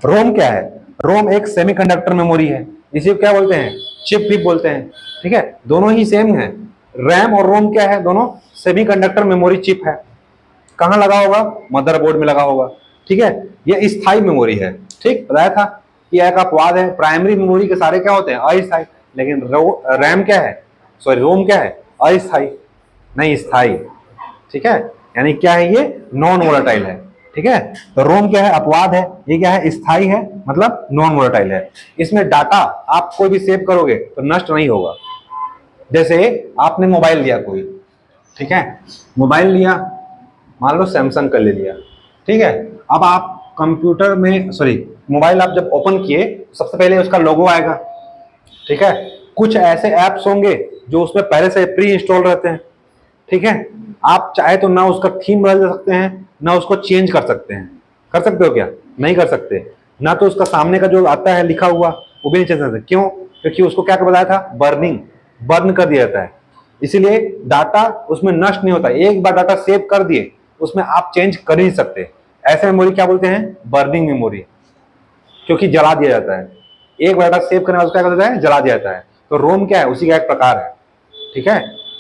रोम क्या है, रोम एक सेमीकंडक्टर मेमोरी है, इसे क्या बोलते हैं, चिप भी बोलते हैं। ठीक है। दोनों ही सेम है। रैम और रोम क्या है, दोनों सेमीकंडक्टर मेमोरी चिप है। कहां लगा होगा, मदरबोर्ड में लगा होगा। ठीक है। ये स्थायी मेमोरी है। ठीक, बताया था कि एक अपवाद है, प्राइमरी मेमोरी के सारे क्या होते हैं, अस्थायी। लेकिन रैम क्या है, सॉरी रोम क्या है, अस्थायी, नहीं स्थायी। ठीक है। यानी क्या है, ये नॉन वोलेटाइल है। ठीक है। तो रोम क्या है, अपवाद है। ये क्या है, स्थायी है, मतलब नॉन वोलेटाइल है। इसमें डाटा आप कोई भी सेव करोगे तो नष्ट नहीं होगा। जैसे आपने मोबाइल लिया कोई, ठीक है, मोबाइल लिया, मान लो सैमसंग का ले लिया। ठीक है। अब आप कंप्यूटर में, सॉरी, मोबाइल आप जब ओपन किए सबसे पहले उसका लोगो आएगा। ठीक है। कुछ ऐसे ऐप्स होंगे जो उसमें पहले से प्री इंस्टॉल रहते हैं। ठीक है। आप चाहे तो ना उसका थीम बदल सकते हैं, ना उसको चेंज कर सकते हैं। कर सकते हो क्या, नहीं कर सकते। ना तो उसका सामने का जो आता है लिखा हुआ वो भी नहीं चेंज कर सकते। क्यों, क्योंकि उसको क्या बताया था, बर्निंग, बर्न कर दिया जाता है। इसीलिए डाटा उसमें नष्ट नहीं होता। एक बार डाटा सेव कर दिए उसमें आप चेंज कर ही नहीं सकते। ऐसे मेमोरी क्या बोलते हैं, बर्निंग मेमोरी, क्योंकि जला दिया जाता है। एक बार डाटा सेव करने बाद क्या कर देता है, जला दिया जाता है। तो रोम क्या है, उसी का एक प्रकार है। ठीक है।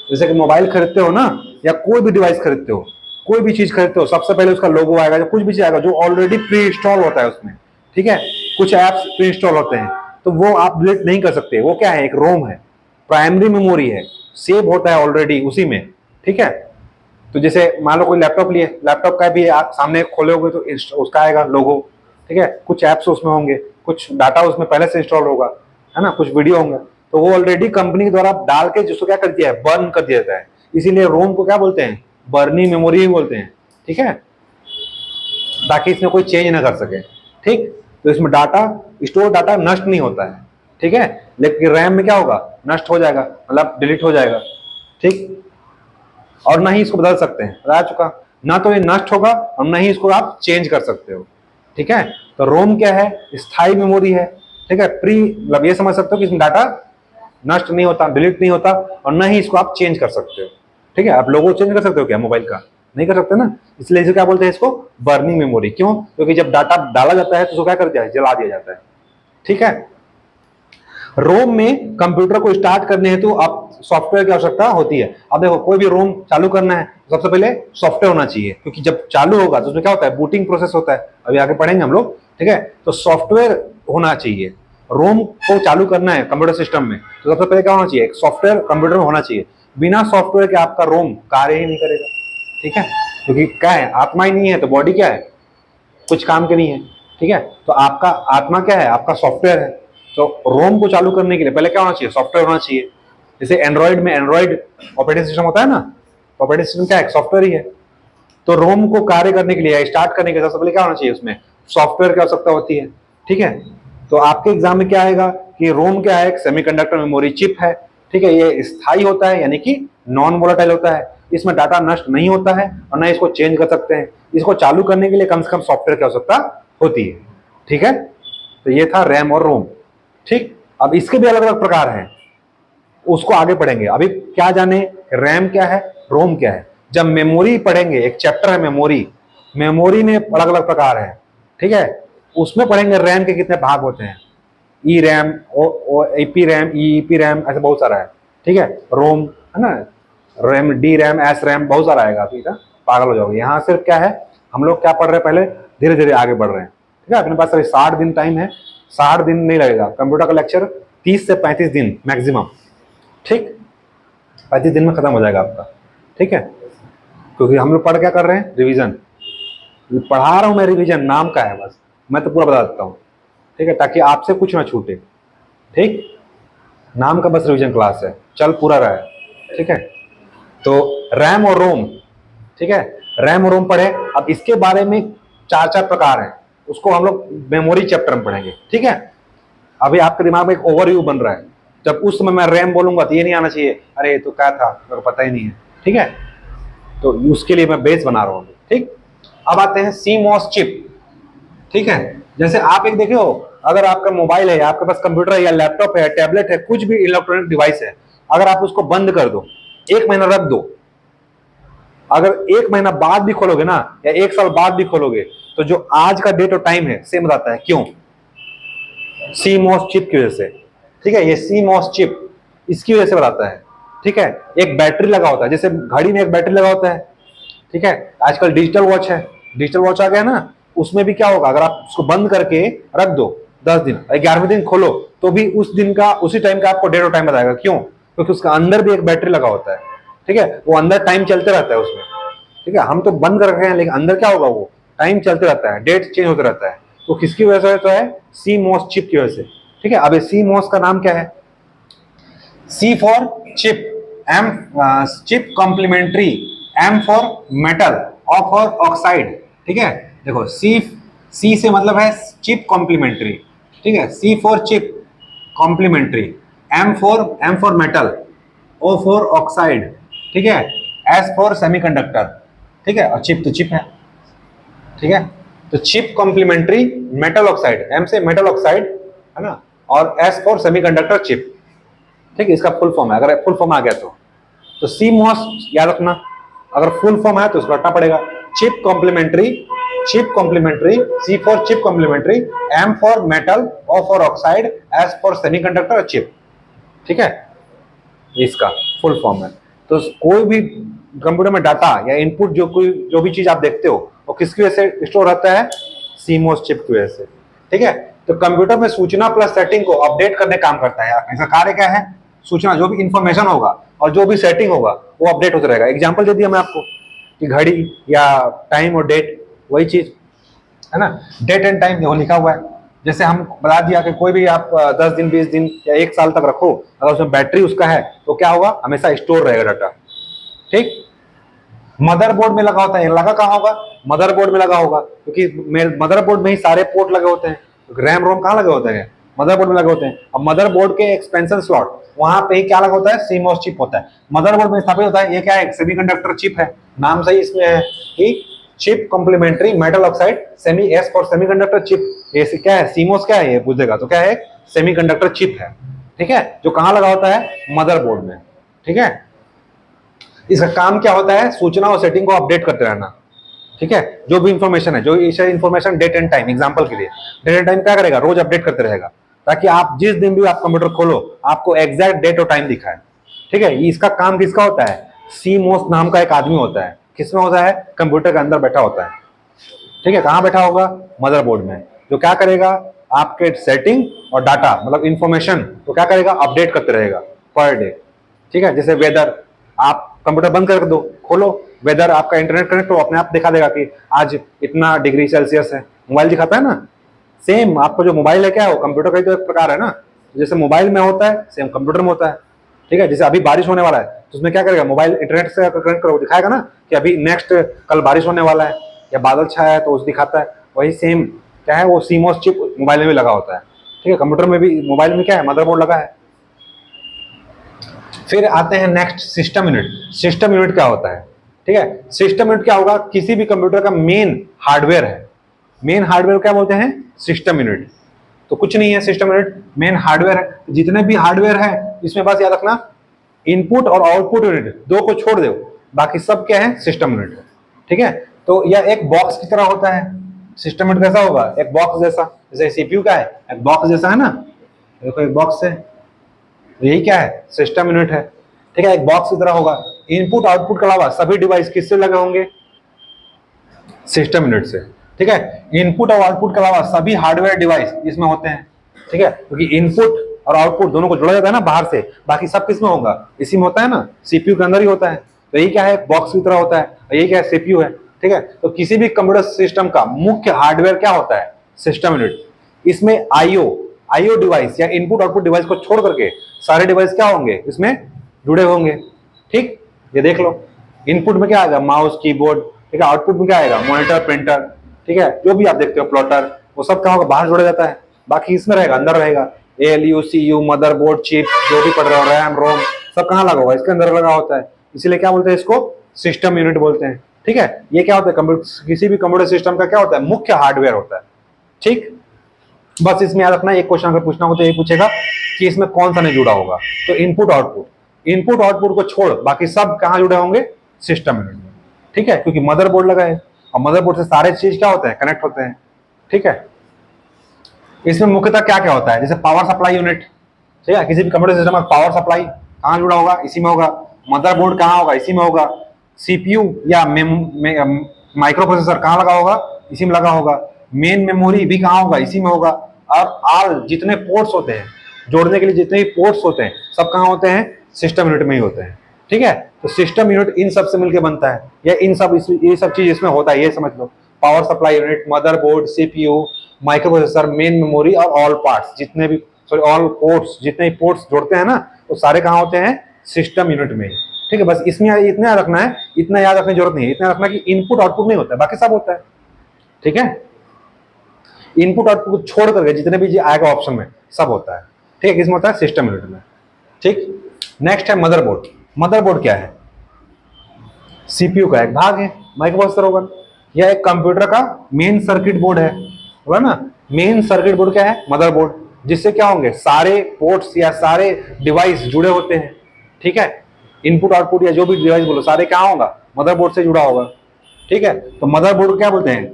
जैसे कि मोबाइल खरीदते हो ना, या कोई भी डिवाइस खरीदते हो, कोई भी चीज खरीदते हो, सबसे पहले उसका लोगो आएगा, जो कुछ भी चीज आएगा जो ऑलरेडी प्री इंस्टॉल होता है उसमें। ठीक है। कुछ ऐप्स प्री इंस्टॉल होते हैं तो वो आप डिलीट नहीं कर सकते, वो क्या है, एक रोम है। प्राइमरी मेमोरी है, सेव होता है ऑलरेडी उसी में, ठीक है। तो जैसे मान लो कोई लैपटॉप लिए, लैपटॉप का भी आप सामने खोलोगे तो उसका आएगा लोगो, ठीक है, कुछ ऐप्स उसमें होंगे, कुछ डाटा उसमें पहले से इंस्टॉल होगा, है ना, कुछ वीडियो होंगे, तो वो ऑलरेडी कंपनी के द्वारा डाल के जिसको क्या कर दिया है, बर्न कर दिया जाता है। इसीलिए रोम को क्या बोलते हैं, बर्निंग मेमोरी ही बोलते हैं, ठीक है, ताकि इसमें कोई चेंज ना कर सके, ठीक। तो इसमें डाटा, स्टोर डाटा नष्ट नहीं होता है, ठीक है। लेकिन रैम में क्या होगा, नष्ट हो जाएगा, मतलब डिलीट हो जाएगा, ठीक। और ना ही इसको बदल सकते हैं, बता चुका, ना तो ये नष्ट होगा और ना ही इसको आप चेंज कर सकते हो, ठीक है। तो रोम क्या है, स्थायी मेमोरी है, ठीक है। प्री मतलब ये समझ सकते हो कि इसमें डाटा नष्ट नहीं होता, डिलीट नहीं होता, और ना ही इसको आप चेंज कर सकते हो, ठीक है। आप लोगो चेंज कर सकते हो क्या मोबाइल का, नहीं कर सकते ना, इसलिए इसे क्या बोलते हैं, इसको बर्निंग मेमोरी। क्यों, क्योंकि जब डाटा डाला जाता है तो उसको क्या कर दिया है, जला दिया जाता है, ठीक है। रोम में कंप्यूटर को स्टार्ट करने हेतु आप सॉफ्टवेयर की आवश्यकता होती है। अब देखो कोई भी रोम चालू करना है तो सबसे पहले सॉफ्टवेयर होना चाहिए, क्योंकि जब चालू होगा तो उसमें क्या होता है, बूटिंग प्रोसेस होता है, अभी आगे पढ़ेंगे हम लोग, ठीक है। तो सॉफ्टवेयर होना चाहिए, रोम को चालू करना है कंप्यूटर सिस्टम में तो सबसे पहले क्या होना चाहिए, एक सॉफ्टवेयर कंप्यूटर में होना चाहिए। बिना सॉफ्टवेयर के आपका रोम कार्य ही नहीं करेगा, ठीक है, क्योंकि क्या है, आत्मा ही नहीं है तो बॉडी क्या है, कुछ काम के नहीं है, ठीक है। तो आपका आत्मा क्या है, आपका सॉफ्टवेयर है। तो रोम को चालू करने के लिए पहले क्या होना चाहिए, सॉफ्टवेयर होना चाहिए। जैसे एंड्रॉइड में एंड्रॉइड ऑपरेटिंग सिस्टम होता है ना, ऑपरेटिंग सिस्टम क्या है, सॉफ्टवेयर ही है। तो रोम को कार्य करने के लिए, स्टार्ट करने के लिए सबसे पहले क्या होना चाहिए, उसमें सॉफ्टवेयर की आवश्यकता होती है, ठीक है। तो आपके एग्जाम में क्या आएगा कि रोम क्या है, एक सेमीकंडक्टर मेमोरी चिप है, ठीक है। ये स्थायी होता है, यानी कि नॉन वोलेटाइल होता है, इसमें डाटा नष्ट नहीं होता है और ना इसको चेंज कर सकते हैं। इसको चालू करने के लिए कम से कम सॉफ्टवेयर की आवश्यकता होती है, ठीक है। तो ये था रैम और रोम, ठीक। अब इसके भी अलग अलग प्रकार हैं, उसको आगे पढ़ेंगे। अभी क्या जाने, रैम क्या है, रोम क्या है। जब मेमोरी पढ़ेंगे, एक चैप्टर है मेमोरी, मेमोरी में अलग अलग प्रकार है, ठीक है। उसमें पढ़ेंगे रैम के कितने भाग होते हैं, E RAM, AP RAM, EP RAM, ऐसे बहुत सारा है, ठीक है। रोम है ना, RAM, D RAM, S RAM, बहुत सारा आएगा, ठीक है, पागल हो जाओगे। यहाँ सिर्फ क्या है, हम लोग क्या पढ़ रहे हैं, पहले धीरे धीरे आगे बढ़ रहे हैं, ठीक है। अपने पास अभी 60 दिन टाइम है, 60 दिन नहीं लगेगा कंप्यूटर का लेक्चर, 30 से 35 दिन मैक्सिमम, ठीक, 35 दिन में खत्म हो जाएगा आपका, ठीक है। क्योंकि हम लोग पढ़ क्या कर रहे हैं, रिवीजन पढ़ा रहा हूं मैं, रिवीजन नाम का है बस, मैं तो पूरा बता देता हूँ, ठीक है, ताकि आपसे कुछ ना छूटे, ठीक, नाम का बस रिवीजन क्लास है, चल पूरा रहा है, ठीक है। तो रैम और रोम, ठीक है, रैम और रोम पढ़े। अब इसके बारे में चार चार प्रकार हैं, उसको हम लोग मेमोरी चैप्टर में पढ़ेंगे, ठीक है। अभी आपके दिमाग में एक ओवरव्यू बन रहा है, जब उस समय मैं रैम बोलूंगा तो ये नहीं आना चाहिए, अरे तो क्या था, मेरे को पता ही नहीं है, ठीक है। तो उसके लिए मैं बेस बना रहा हूँ, ठीक। अब आते हैं सीमॉस चिप, ठीक है। जैसे आप एक देखे हो, अगर आपका मोबाइल है, आपके पास कंप्यूटर है या लैपटॉप है, टैबलेट है, कुछ भी इलेक्ट्रॉनिक डिवाइस है, अगर आप उसको बंद कर दो, 1 महीना रख दो, अगर 1 महीना बाद भी खोलोगे ना, या 1 साल बाद भी खोलोगे, तो जो आज का डेट और टाइम है सेम बताता है। क्यों, सीमॉस चिप की वजह से, ठीक है। ये सीमॉस चिप इसकी वजह से बताता है, ठीक है। एक बैटरी लगा होता है, जैसे घड़ी में एक बैटरी लगा होता है, ठीक है। आजकल डिजिटल वॉच है, डिजिटल वॉच आ गया ना, उसमें भी क्या होगा, अगर आप उसको बंद करके रख दो 10 दिन, 11वें दिन खोलो तो भी उस दिन का, उसी टाइम का आपको डेट और टाइम बताएगा। क्यों, क्योंकि उसका अंदर भी एक बैटरी लगा होता है, ठीक है। वो अंदर टाइम चलते रहता है उसमें, ठीक है। हम तो बंद कर रखे हैं, लेकिन अंदर क्या होगा, वो टाइम चलते रहता है, डेट चेंज होता रहता है। तो किसकी वजह से होता है, सीमॉस चिप की वजह से, ठीक है। अब ये सीमॉस का नाम क्या है, C for chip, M chip complementary, M for metal, O for oxide, ठीक है। देखो सी से मतलब है चिप कॉम्प्लीमेंट्री, ठीक है, C for chip complementary, M for metal, O for oxide, ठीक है, एस फॉर सेमीकंडक्टर, ठीक है। और चिप तो चिप है, ठीक है। तो chip complementary metal oxide, M से मेटल ऑक्साइड, है ना, और एस फॉर सेमीकंडक्टर चिप, ठीक है। इसका फुल फॉर्म है, अगर फुल फॉर्म आ गया तो सीमॉस याद रखना, अगर फुल फॉर्म है तो उसको रटना पड़ेगा, chip complementary, C for chip complementary, M for metal, O for oxide, S for semiconductor chip, ठीक है। इसका फुल फॉर्म है। तो कोई भी कंप्यूटर में डाटा या इनपुट, जो भी चीज आप देखते हो, वो किसकी वजह से स्टोर रहता है, सीमॉस चिप की वजह से, ठीक है। तो कंप्यूटर में सूचना प्लस सेटिंग को अपडेट करने काम करता है, इसका कार्य क्या है, सूचना, जो भी इंफॉर्मेशन होगा और जो भी सेटिंग होगा वो अपडेट होता रहेगा। एग्जाम्पल दे दिया मैं आपको कि घड़ी या टाइम और डेट, वही चीज है ना, डेट एंड टाइम वो लिखा हुआ है। जैसे हम बता दिया कि कोई भी आप 10 दिन 20 दिन या 1 साल तक रखो, अगर उसमें बैटरी उसका है तो क्या होगा, हमेशा स्टोर रहेगा डाटा। ठीक, मदरबोर्ड में लगा होता है, लगा कहाँ होगा, मदरबोर्ड में लगा होगा, क्योंकि मदरबोर्ड में ही सारे पोर्ट लगे होते हैं। रैम रोम कहाँ लगे होते हैं, मदरबोर्ड में लगे होते हैं। अब मदरबोर्ड के एक्सपेंशन स्लॉट वहां पे ही क्या लगा होता है, सीमोस चिप होता है, मदरबोर्ड में स्थापित होता है। ये क्या है, सेमीकंडक्टर चिप है, नाम सही इसमें है कि chip complementary metal oxide semi, S for semiconductor chip. ये क्या है, सीमोस क्या है, ये पूछेगा तो क्या है, सेमीकंडक्टर चिप है। ठीक है, जो कहाँ लगा होता है, मदरबोर्ड में। ठीक है, इसका काम क्या होता है, सूचना और सेटिंग को अपडेट करते रहना। ठीक है, जो भी इंफॉर्मेशन है, जो information date and time, example के लिए डेट एंड टाइम क्या करेगा, रोज अपडेट करते रहेगा, ताकि आप जिस दिन भी आप कंप्यूटर खोलो आपको एग्जैक्ट डेट और टाइम दिखाए। ठीक है, इसका काम किसका होता है, सीमोस नाम का एक आदमी होता है। किसमें होता है, कंप्यूटर के अंदर बैठा होता है। ठीक है, कहां बैठा होगा, मदरबोर्ड में, जो क्या करेगा, आपके सेटिंग और डाटा मतलब इंफॉर्मेशन तो क्या करेगा, अपडेट करते रहेगा पर डे। ठीक है, जैसे वेदर, आप कंप्यूटर बंद कर दो, खोलो वेदर, आपका इंटरनेट कनेक्ट हो, अपने आप दिखा देगा कि आज इतना डिग्री सेल्सियस है, मोबाइल दिखाता है ना। सेम आपको जो मोबाइल है क्या है, वो कंप्यूटर का ही तो एक प्रकार है ना। जैसे मोबाइल में होता है सेम कंप्यूटर में होता है। ठीक है, जैसे अभी बारिश होने वाला है तो उसमें क्या करेगा, मोबाइल इंटरनेट से कनेक्ट करो, दिखाएगा ना कि अभी नेक्स्ट कल बारिश होने वाला है, या बादल छाया है तो उस दिखाता है। वही सेम क्या है, वो सीमोस चिप मोबाइल में भी लगा होता है। ठीक है, कंप्यूटर में भी, मोबाइल में क्या है, मदरबोर्ड लगा है। फिर आते हैं next, system unit. System unit क्या होता है, ठीक है, सिस्टम यूनिट क्या होगा, किसी भी कंप्यूटर का मेन हार्डवेयर है। मेन हार्डवेयर क्या बोलते हैं, सिस्टम यूनिट। तो कुछ नहीं है सिस्टम यूनिट, मेन हार्डवेयर है। जितने भी हार्डवेयर है इसमें बस याद रखना, इनपुट और आउटपुट यूनिट दो को छोड़ दो, बाकी सब क्या है, सिस्टम यूनिट है। ठीक है, तो यह एक बॉक्स की तरह होता है। सिस्टम यूनिट कैसा होगा, एक बॉक्स जैसा, जैसे सीपीयू का है एक बॉक्स जैसा है ना, देखो एक बॉक्स है, यही क्या है, सिस्टम यूनिट है। ठीक है, एक बॉक्स की तरह होगा। इनपुट आउटपुट के अलावा सभी डिवाइस किससे लगे होंगे, सिस्टम यूनिट से। ठीक है, इनपुट और आउटपुट के अलावा सभी हार्डवेयर डिवाइस इसमें होते हैं। ठीक है, क्योंकि इनपुट और आउटपुट दोनों को जोड़ा जाता है ना बाहर से, बाकी सब किसमें होगा, इसी में होता है ना, सीपीयू के अंदर ही होता है। तो यही क्या है, बॉक्स की तरह होता है, यही क्या है, सीपीयू है। ठीक है, तो किसी भी कंप्यूटर सिस्टम का मुख्य हार्डवेयर क्या होता है, सिस्टम यूनिट। इसमें आईओ डिवाइस या इनपुट आउटपुट डिवाइस को छोड़ करके सारे डिवाइस क्या होंगे, इसमें जुड़े होंगे। ठीक, ये देख लो, इनपुट में क्या आएगा, माउस कीबोर्ड। ठीक है, आउटपुट में क्या आएगा, मॉनिटर प्रिंटर। ठीक है, जो भी आप देखते हो प्लॉटर, वो सब क्या होगा, बाहर जोड़ा जाता है, बाकी इसमें रहेगा, अंदर रहेगा। एएलयू, सीयू, मदरबोर्ड, चिप, जो भी पढ़ रहे हो, रैम रोम, सब कहाँ लगा होगा, इसके अंदर लगा होता है। इसीलिए क्या बोलते हैं इसको, सिस्टम यूनिट बोलते हैं। ठीक है, ये क्या होता है, कंप्यूटर, किसी भी कंप्यूटर सिस्टम का क्या होता है, मुख्य हार्डवेयर होता है। ठीक, बस इसमें याद रखना, एक क्वेश्चन अगर पूछना हो तो ये पूछेगा कि इसमें कौन सा नहीं जुड़ा होगा, तो इनपुट आउटपुट, इनपुट आउटपुट को छोड़ बाकी सब कहां जुड़े होंगे, सिस्टम यूनिट में। ठीक है, क्योंकि मदरबोर्ड लगा है और मदरबोर्ड से सारे चीज क्या होते हैं, कनेक्ट होते हैं। ठीक है, इसमें मुख्यतः क्या क्या होता है, जैसे पावर सप्लाई यूनिट। ठीक है, किसी भी कंप्यूटर सिस्टम में पावर सप्लाई कहां जुड़ा होगा, इसी में होगा। मदरबोर्ड कहां होगा, इसी में होगा। सीपीयू या माइक्रो प्रोसेसर कहां लगा होगा, इसी में लगा होगा। मेन मेमोरी भी कहां होगा, इसी में होगा। और ऑल जितने पोर्ट्स होते हैं, जोड़ने के लिए जितने भी पोर्ट्स होते हैं, सब कहां होते हैं, सिस्टम यूनिट में ही होते हैं। ठीक है, तो सिस्टम यूनिट इन सब से मिलकर बनता है, या इन सब ये सब चीज इसमें होता है, ये समझ लो। Power supply unit, motherboard, CPU, microprocessor, main memory और ऑल पार्ट्स जितने भी, सॉरी ऑल पोर्ट्स, जितने भी पोर्ट्स जोड़ते हैं ना, वो सारे कहां होते हैं, सिस्टम यूनिट में ही। ठीक है, बस इसमें इतना याद रखना है, इतना याद रखने की जरूरत नहीं है, इतना रखना कि इनपुट आउटपुट नहीं होता है, बाकी सब होता है। ठीक है, इनपुट आउटपुट को छोड़ करके जितने भी आएगा ऑप्शन में सब होता है। ठीक है, किसमें होता है, सिस्टम यूनिट में। ठीक, नेक्स्ट है मदरबोर्ड। मदरबोर्ड क्या है, सीपीयू का एक भाग है, माइक्रो प्रोसेसर होगा। यह एक कंप्यूटर का मेन सर्किट बोर्ड है, होगा ना। मेन सर्किट बोर्ड क्या है, मदरबोर्ड, जिससे क्या होंगे, सारे पोर्ट्स या सारे डिवाइस जुड़े होते हैं। ठीक है, इनपुट आउटपुट या जो भी डिवाइस बोलो, सारे क्या होगा, मदरबोर्ड से जुड़ा होगा। ठीक है, तो मदरबोर्ड को क्या बोलते हैं,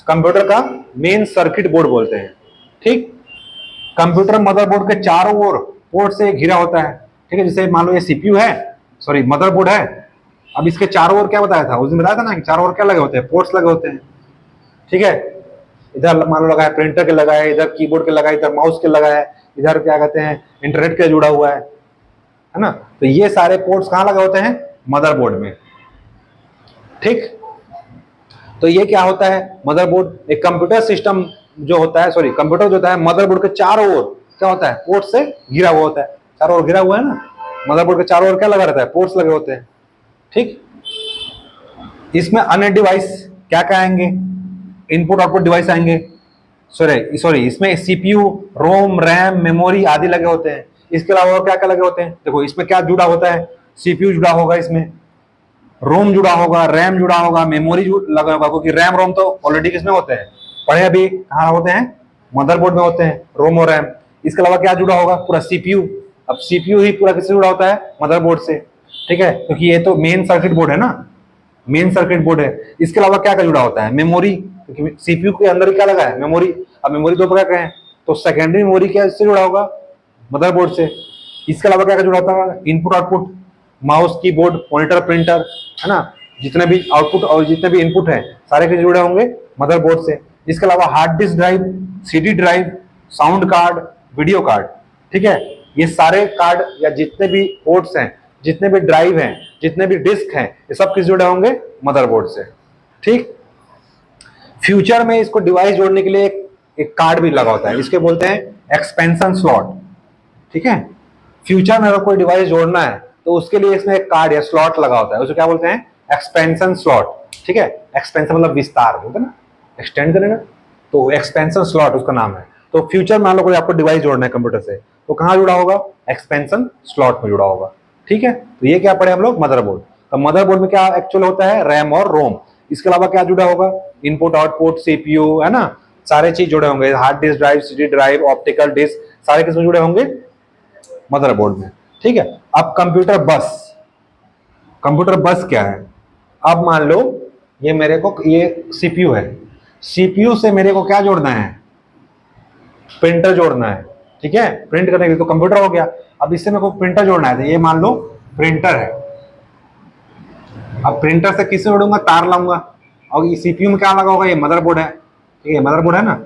कंप्यूटर का मेन सर्किट बोर्ड बोलते हैं। ठीक, कंप्यूटर मदरबोर्ड के चारों ओर पोर्ट से घिरा होता है। ठीक है, जैसे मान लो ये सीपीयू है, सॉरी मदरबोर्ड है, अब इसके चारों ओर क्या बताया था, उस दिन बताया था ना कि चारों ओर क्या लगे होते हैं, पोर्ट्स लगे होते हैं। ठीक है, इधर मान लो लगा है प्रिंटर के लगा है, इधर कीबोर्ड के लगा है, इधर माउस के लगा है, इधर क्या कहते हैं, इंटरनेट के जुड़ा हुआ है। है ना। तो ये सारे पोर्ट्स कहाँ लगे होते हैं, मदरबोर्ड में। ठीक, तो ये क्या होता है, मदरबोर्ड एक कंप्यूटर सिस्टम जो होता है, सॉरी कंप्यूटर जो होता है मदरबोर्ड के चारों ओर क्या होता है, पोर्ट से घिरा हुआ होता है, चारों ओर घिरा हुआ है ना, मदरबोर्ड के चारों ओर क्या लगा रहता है, पोर्ट्स लगे होते हैं। ठीक, इसमें अन्य डिवाइस क्या क्या आएंगे, इनपुट आउटपुट डिवाइस आएंगे, सॉरी सॉरी इसमें सीपीयू, रोम, रैम, मेमोरी आदि लगे होते हैं। इसके अलावा और क्या क्या लगे होते हैं, देखो इसमें क्या जुड़ा होता है, सीपीयू जुड़ा होगा, इसमें रोम जुड़ा होगा, रैम जुड़ा होगा, मेमोरी लगा होगा, क्योंकि रैम रोम तो ऑलरेडी किसमें होते हैं, पढ़े अभी कहाँ होते हैं, मदरबोर्ड में होते हैं रोम और रैम। इसके अलावा क्या जुड़ा होगा, पूरा सीपीयू। अब सीपीयू ही पूरा किससे जुड़ा होता है, मदरबोर्ड से। ठीक है, क्योंकि ये तो मेन सर्किट बोर्ड है ना, मेन सर्किट बोर्ड है। इसके अलावा क्या क्या जुड़ा होता है, मेमोरी, क्योंकि सीपीयू के अंदर क्या लगा है, मेमोरी। अब मेमोरी दो प्रकार का है, तो सेकेंडरी मेमोरी क्या इससे जुड़ा होगा, मदरबोर्ड से। इसके अलावा क्या क्या जुड़ा होता है, input output, mouse, keyboard, monitor, printer, है ना, जितने भी आउटपुट और जितने भी इनपुट है सारे के जुड़े होंगे मदरबोर्ड से। इसके अलावा hard disk drive, CD drive, sound card, video card. ठीक है, ये सारे कार्ड या जितने भी पोर्ट्स हैं, जितने भी ड्राइव हैं, जितने भी डिस्क हैं, ये सब किस जुड़े होंगे, मदरबोर्ड से। ठीक, फ्यूचर में इसको डिवाइस जोड़ने के लिए एक कार्ड भी लगा होता है, इसके बोलते हैं एक्सपेंशन स्लॉट। ठीक है, फ्यूचर में अगर कोई डिवाइस जोड़ना है तो उसके लिए इसमें एक कार्ड या स्लॉट लगा होता है, उसे क्या बोलते हैं, एक्सपेंशन स्लॉट। ठीक है, एक्सपेंशन मतलब विस्तार बोलते हैं ना, एक्सटेंड करेगा, तो एक्सपेंशन स्लॉट उसका नाम है। तो फ्यूचर में मान लो कोई आपको डिवाइस जोड़ना है कंप्यूटर से, तो कहाँ जुड़ा होगा, एक्सपेंशन स्लॉट में जुड़ा होगा। ठीक है, तो ये क्या पढ़े हम लोग, मदरबोर्ड। तो मदरबोर्ड में क्या एक्चुअल होता है, रैम और रोम। इसके अलावा क्या जुड़ा होगा, इनपुट आउटपुट, सीपीयू, है ना, सारे चीज जुड़े होंगे, hard disc drive, CD drive, optical disc, सारे किसमें जुड़े होंगे, मदरबोर्ड में। ठीक है, अब कंप्यूटर बस, कंप्यूटर बस क्या है, अब मान लो ये मेरे को, ये सीपीयू है, सीपीयू से मेरे को क्या जोड़ना है, प्रिंटर जोड़ना है। ठीक है, प्रिंट करने के लिए तो कंप्यूटर हो गया, अब इससे मेरे को प्रिंटर जोड़ना है, तो ये मान लो प्रिंटर है। अब प्रिंटर से किससे जोड़ूंगा, तार लाऊंगा, और ये सीपीयू में क्या लगा होगा, ये मदरबोर्ड है। ठीक है, मदरबोर्ड है ना,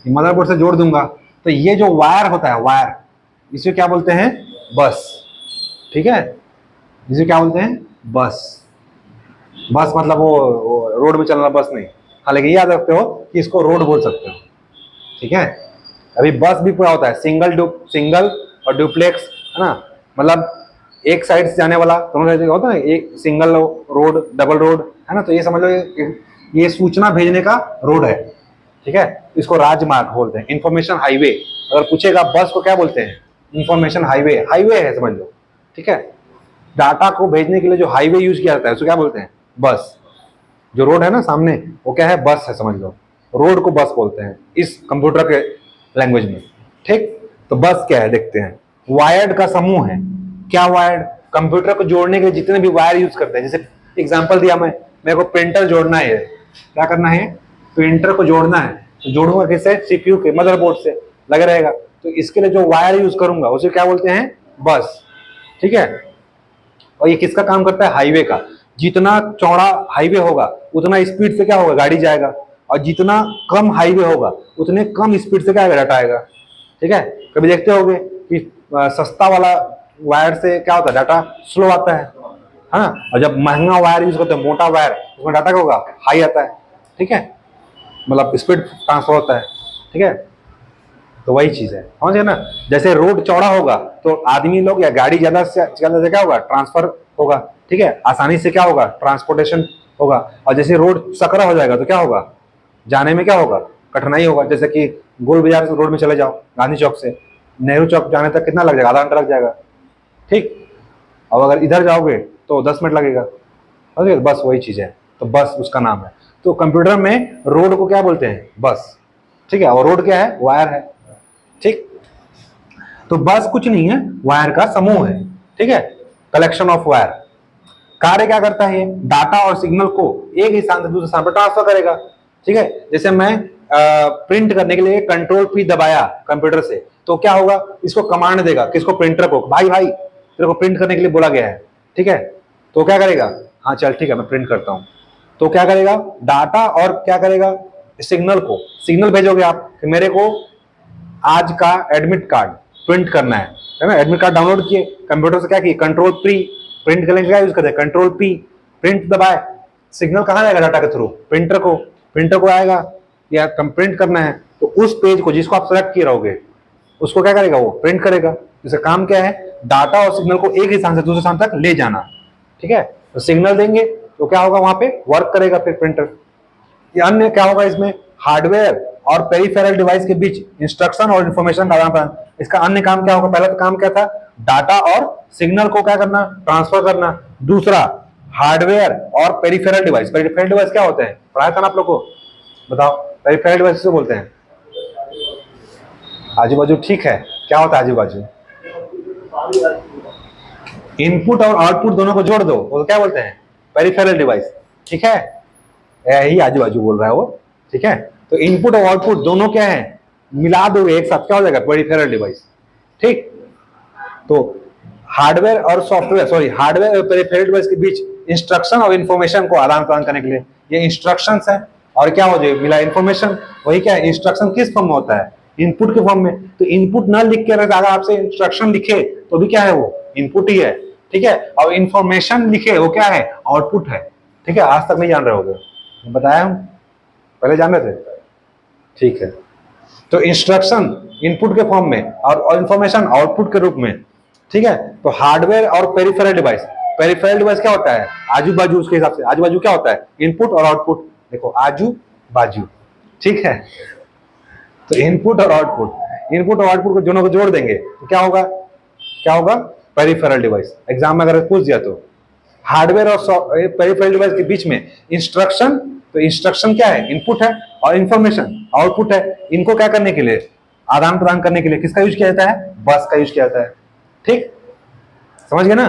ये मदरबोर्ड से जोड़ दूंगा, तो ये जो वायर होता है, वायर, इसे क्या बोलते हैं, बस। ठीक है, इसे क्या बोलते हैं, बस। बस मतलब वो रोड में चलना बस नहीं, हालांकि याद रखते हो कि इसको रोड बोल सकते हो। ठीक है, अभी बस भी पूरा होता है, सिंगल और डुप्लेक्स, है ना, मतलब एक साइड से जाने वाला, दोनों साइड होता है, एक सिंगल रोड, डबल रोड, है ना, तो ये समझ लो ये सूचना भेजने का रोड है। ठीक है, इसको राजमार्ग बोलते हैं, इंफॉर्मेशन हाईवे। अगर पूछेगा बस को क्या बोलते हैं, इंफॉर्मेशन हाईवे, हाईवे है समझ लो। ठीक है, डाटा को भेजने के लिए जो हाईवे यूज किया जाता है उसको क्या बोलते हैं, बस। जो रोड है ना सामने, वो क्या है, बस है समझ लो, रोड को बस बोलते हैं इस कंप्यूटर के लैंग्वेज में। ठीक, तो बस क्या है देखते हैं, वायर्ड का समूह है। क्या वायर्ड, कंप्यूटर को जोड़ने के लिए जितने भी वायर यूज करते हैं, जैसे एग्जांपल दिया मैं, मेरे को प्रिंटर जोड़ना है, क्या करना है, प्रिंटर को जोड़ना है, तो जोड़ूंगा किससे, सीपीयू के, मदरबोर्ड से लगे रहेगा, तो इसके लिए जो वायर यूज करूंगा उसे क्या बोलते हैं, बस। ठीक है, और ये किसका काम करता है, हाईवे का। जितना चौड़ा हाईवे होगा उतना स्पीड से क्या होगा, गाड़ी जाएगा, और जितना कम हाईवे होगा उतने कम स्पीड से क्या आएगा, डाटा आएगा। ठीक है, कभी देखते होगे कि सस्ता वाला वायर से क्या होता है, डाटा स्लो आता है ना, और जब महंगा वायर यूज करते हैं, मोटा वायर, उसमें डाटा क्या होगा, हाई आता है। ठीक है, मतलब स्पीड ट्रांसफर होता है। ठीक है, तो वही चीज है, समझ गए ना। जैसे रोड चौड़ा होगा तो आदमी लोग या गाड़ी ज्यादा से क्या होगा, ट्रांसफर होगा। ठीक है, आसानी से क्या होगा, ट्रांसपोर्टेशन होगा। और जैसे रोड सकरा हो जाएगा तो क्या होगा, जाने में क्या होगा, कठिनाई होगा। जैसे कि गोल बाजार से रोड में चले जाओ, गांधी चौक से नेहरू चौक जाने तक कितना लग जाएगा, आधा घंटा लग जाएगा। ठीक, अब अगर इधर जाओगे तो 10 मिनट लगेगा। समझ गए, बस वही चीज है, तो बस उसका नाम है। तो कंप्यूटर में रोड को क्या बोलते हैं, बस। ठीक है, और रोड क्या है, वायर है। ठीक, तो बस कुछ नहीं है, वायर का समूह है। ठीक है, कलेक्शन ऑफ वायर। कार्य क्या करता है, ये डाटा और सिग्नल को एक स्थान से दूसरे स्थान पर ट्रांसफर करेगा। ठीक है, जैसे मैं प्रिंट करने के लिए कंट्रोल P दबाया कंप्यूटर से, तो क्या होगा, इसको कमांड देगा, किसको, प्रिंटर को, भाई भाई तेरे को प्रिंट करने के लिए बोला गया है। ठीक है, तो क्या करेगा, हाँ चल ठीक है मैं प्रिंट करता हूं। तो क्या करेगा, डाटा और क्या करेगा, सिग्नल को, सिग्नल भेजोगे आप कि मेरे को आज का एडमिट कार्ड, प्रिंट करना है ना। एडमिट कार्ड डाउनलोड किए, कंप्यूटर से क्या किए, कंट्रोल पी, प्रिंट करने के क्या यूज करते हैं, कंट्रोल पी, प्रिंट दबाए, सिग्नल कहाँ जाएगा डाटा के थ्रू, प्रिंटर को आएगा या प्रिंट करना है, तो उस पेज को जिसको आप सेलेक्ट किए रहोगे उसको क्या करेगा, वो प्रिंट करेगा। इसका काम क्या है, डाटा और सिग्नल को एक ही स्थान से दूसरे स्थान तक ले जाना। ठीक है, तो सिग्नल देंगे तो क्या होगा, वहां पे वर्क करेगा फिर प्रिंटर। ये अन्य क्या होगा, इसमें हार्डवेयर और पेरिफेरल डिवाइस के बीच इंस्ट्रक्शन और इंफॉर्मेशन का आदान प्रदान। इसका अन्य काम क्या होगा, पहला काम क्या था, डाटा और सिग्नल को क्या करना, ट्रांसफर करना। दूसरा हार्डवेयर और पेरिफेरल डिवाइस। पेरिफेरल डिवाइस क्या होते हैं, पढ़ाया था ना आप लोग को, बताओ पेरिफेरल डिवाइस किसे बोलते हैं, आजू बाजू, ठीक है, क्या होता है आजू बाजू, इनपुट और आउटपुट दोनों को जोड़ दो, वो क्या बोलते हैं, पेरिफेरल डिवाइस। ठीक है, यही आजू बाजू बोल रहा है वो। ठीक है, तो इनपुट और आउटपुट दोनों क्या है, मिला दो एक साथ, क्या हो जाएगा, पेरिफेरल डिवाइस। ठीक, तो हार्डवेयर और सॉफ्टवेयर, सॉरी हार्डवेयर और पेरिफेरल डिवाइस के बीच इंस्ट्रक्शन और इंफॉर्मेशन को आदान प्रदान करने के लिए ये इंस्ट्रक्शंस है। और क्या हो जाए, मिला इंफॉर्मेशन, वही क्या है, इंस्ट्रक्शन किस फॉर्म में होता है, इनपुट के फॉर्म में। तो इनपुट ना लिख के अगर आपसे इंस्ट्रक्शन लिखे तो भी क्या है, वो इनपुट ही है। ठीक है, और इंफॉर्मेशन लिखे वो क्या है, आउटपुट है। ठीक है, आज तक नहीं जान रहे होगे, बताया हम, पहले जान रहे थे। ठीक है, तो इंस्ट्रक्शन इनपुट के फॉर्म में और इंफॉर्मेशन आउटपुट के रूप में। ठीक है, तो हार्डवेयर और पेरिफेरल डिवाइस, पेरिफेरल डिवाइस क्या होता है, आजू बाजू, उसके हिसाब से आजू बाजू क्या होता है, इनपुट और आउटपुट। देखो आजू बाजू, ठीक है, तो इनपुट और आउटपुट को दोनों को जोड़ देंगे तो क्या होगा, पेरिफेरल डिवाइस। एग्जाम में अगर पूछ दिया तो हार्डवेयर और पेरिफेरल डिवाइस के बीच में इंस्ट्रक्शन, तो इंस्ट्रक्शन क्या है, इनपुट है, और इंफॉर्मेशन आउटपुट है। इनको क्या करने के लिए, आदान प्रदान करने के लिए किसका यूज किया जाता है, बस का यूज किया जाता है। ठीक, समझ गए ना।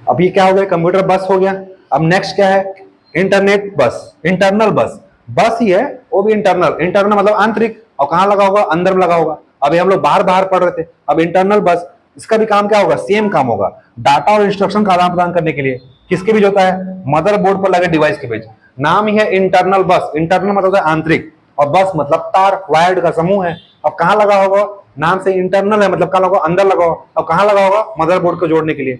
अब ये क्या हो गया, कंप्यूटर बस हो गया। अब नेक्स्ट क्या है, इंटरनेट बस, इंटरनल बस। बस ही है, वो भी इंटरनल मतलब आंतरिक, और कहां लगा होगा, अंदर में लगा होगा। अभी हम लोग बाहर पढ़ रहे थे, अब इंटरनल बस, इसका भी काम क्या होगा, सेम काम होगा, डाटा और इंस्ट्रक्शन का आदान प्रदान करने के लिए। किसके बीच होता है, मदरबोर्ड पर लगे डिवाइस के बीच। नाम ही है इंटरनल बस, इंटरनल मतलब आंतरिक, और बस मतलब तार, वायर्ड का समूह है। अब कहां लगा होगा, नाम से इंटरनल है मतलब कहां लगा, अंदर लगा होगा। अब कहां लगा होगा, मदरबोर्ड को जोड़ने के लिए।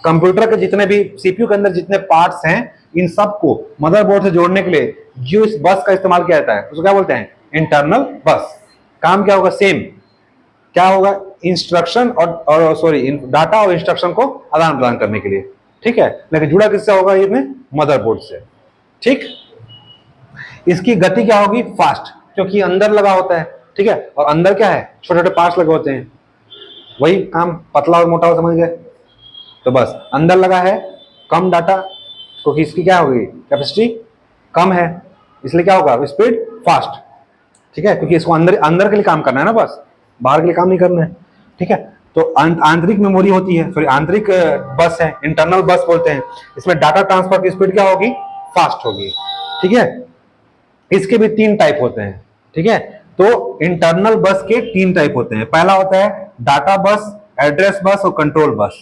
कंप्यूटर के जितने भी सीपीयू के अंदर जितने पार्ट्स हैं, इन सबको मदरबोर्ड से जोड़ने के लिए जो इस बस का इस्तेमाल किया जाता है उसको क्या बोलते हैं, इंटरनल बस। काम क्या होगा, सेम, क्या होगा, इंस्ट्रक्शन और सॉरी डाटा और इंस्ट्रक्शन को आदान प्रदान करने के लिए। ठीक है, लेकिन जुड़ा किससे होगा, ये मदरबोर्ड से। ठीक, इसकी गति क्या होगी, फास्ट, क्योंकि अंदर लगा होता है। ठीक है, और अंदर क्या है, छोटे छोटे पार्ट्स लगे होते हैं, वही काम, पतला और मोटा हो, समझ गए। तो बस अंदर लगा है, कम डाटा, क्योंकि इसकी क्या होगी, कैपेसिटी कम है, इसलिए क्या होगा, स्पीड फास्ट। ठीक है, क्योंकि इसको अंदर के लिए काम करना है ना, बस बाहर के लिए काम नहीं करना है। ठीक है, तो आंतरिक मेमोरी होती है, सॉरी आंतरिक बस है, इंटरनल बस बोलते हैं। इसमें डाटा ट्रांसफर की स्पीड क्या होगी, फास्ट होगी। ठीक है, इसके भी 3 टाइप होते हैं। ठीक है, तो इंटरनल बस के 3 टाइप होते हैं। पहला होता है डाटा बस, एड्रेस बस और कंट्रोल बस।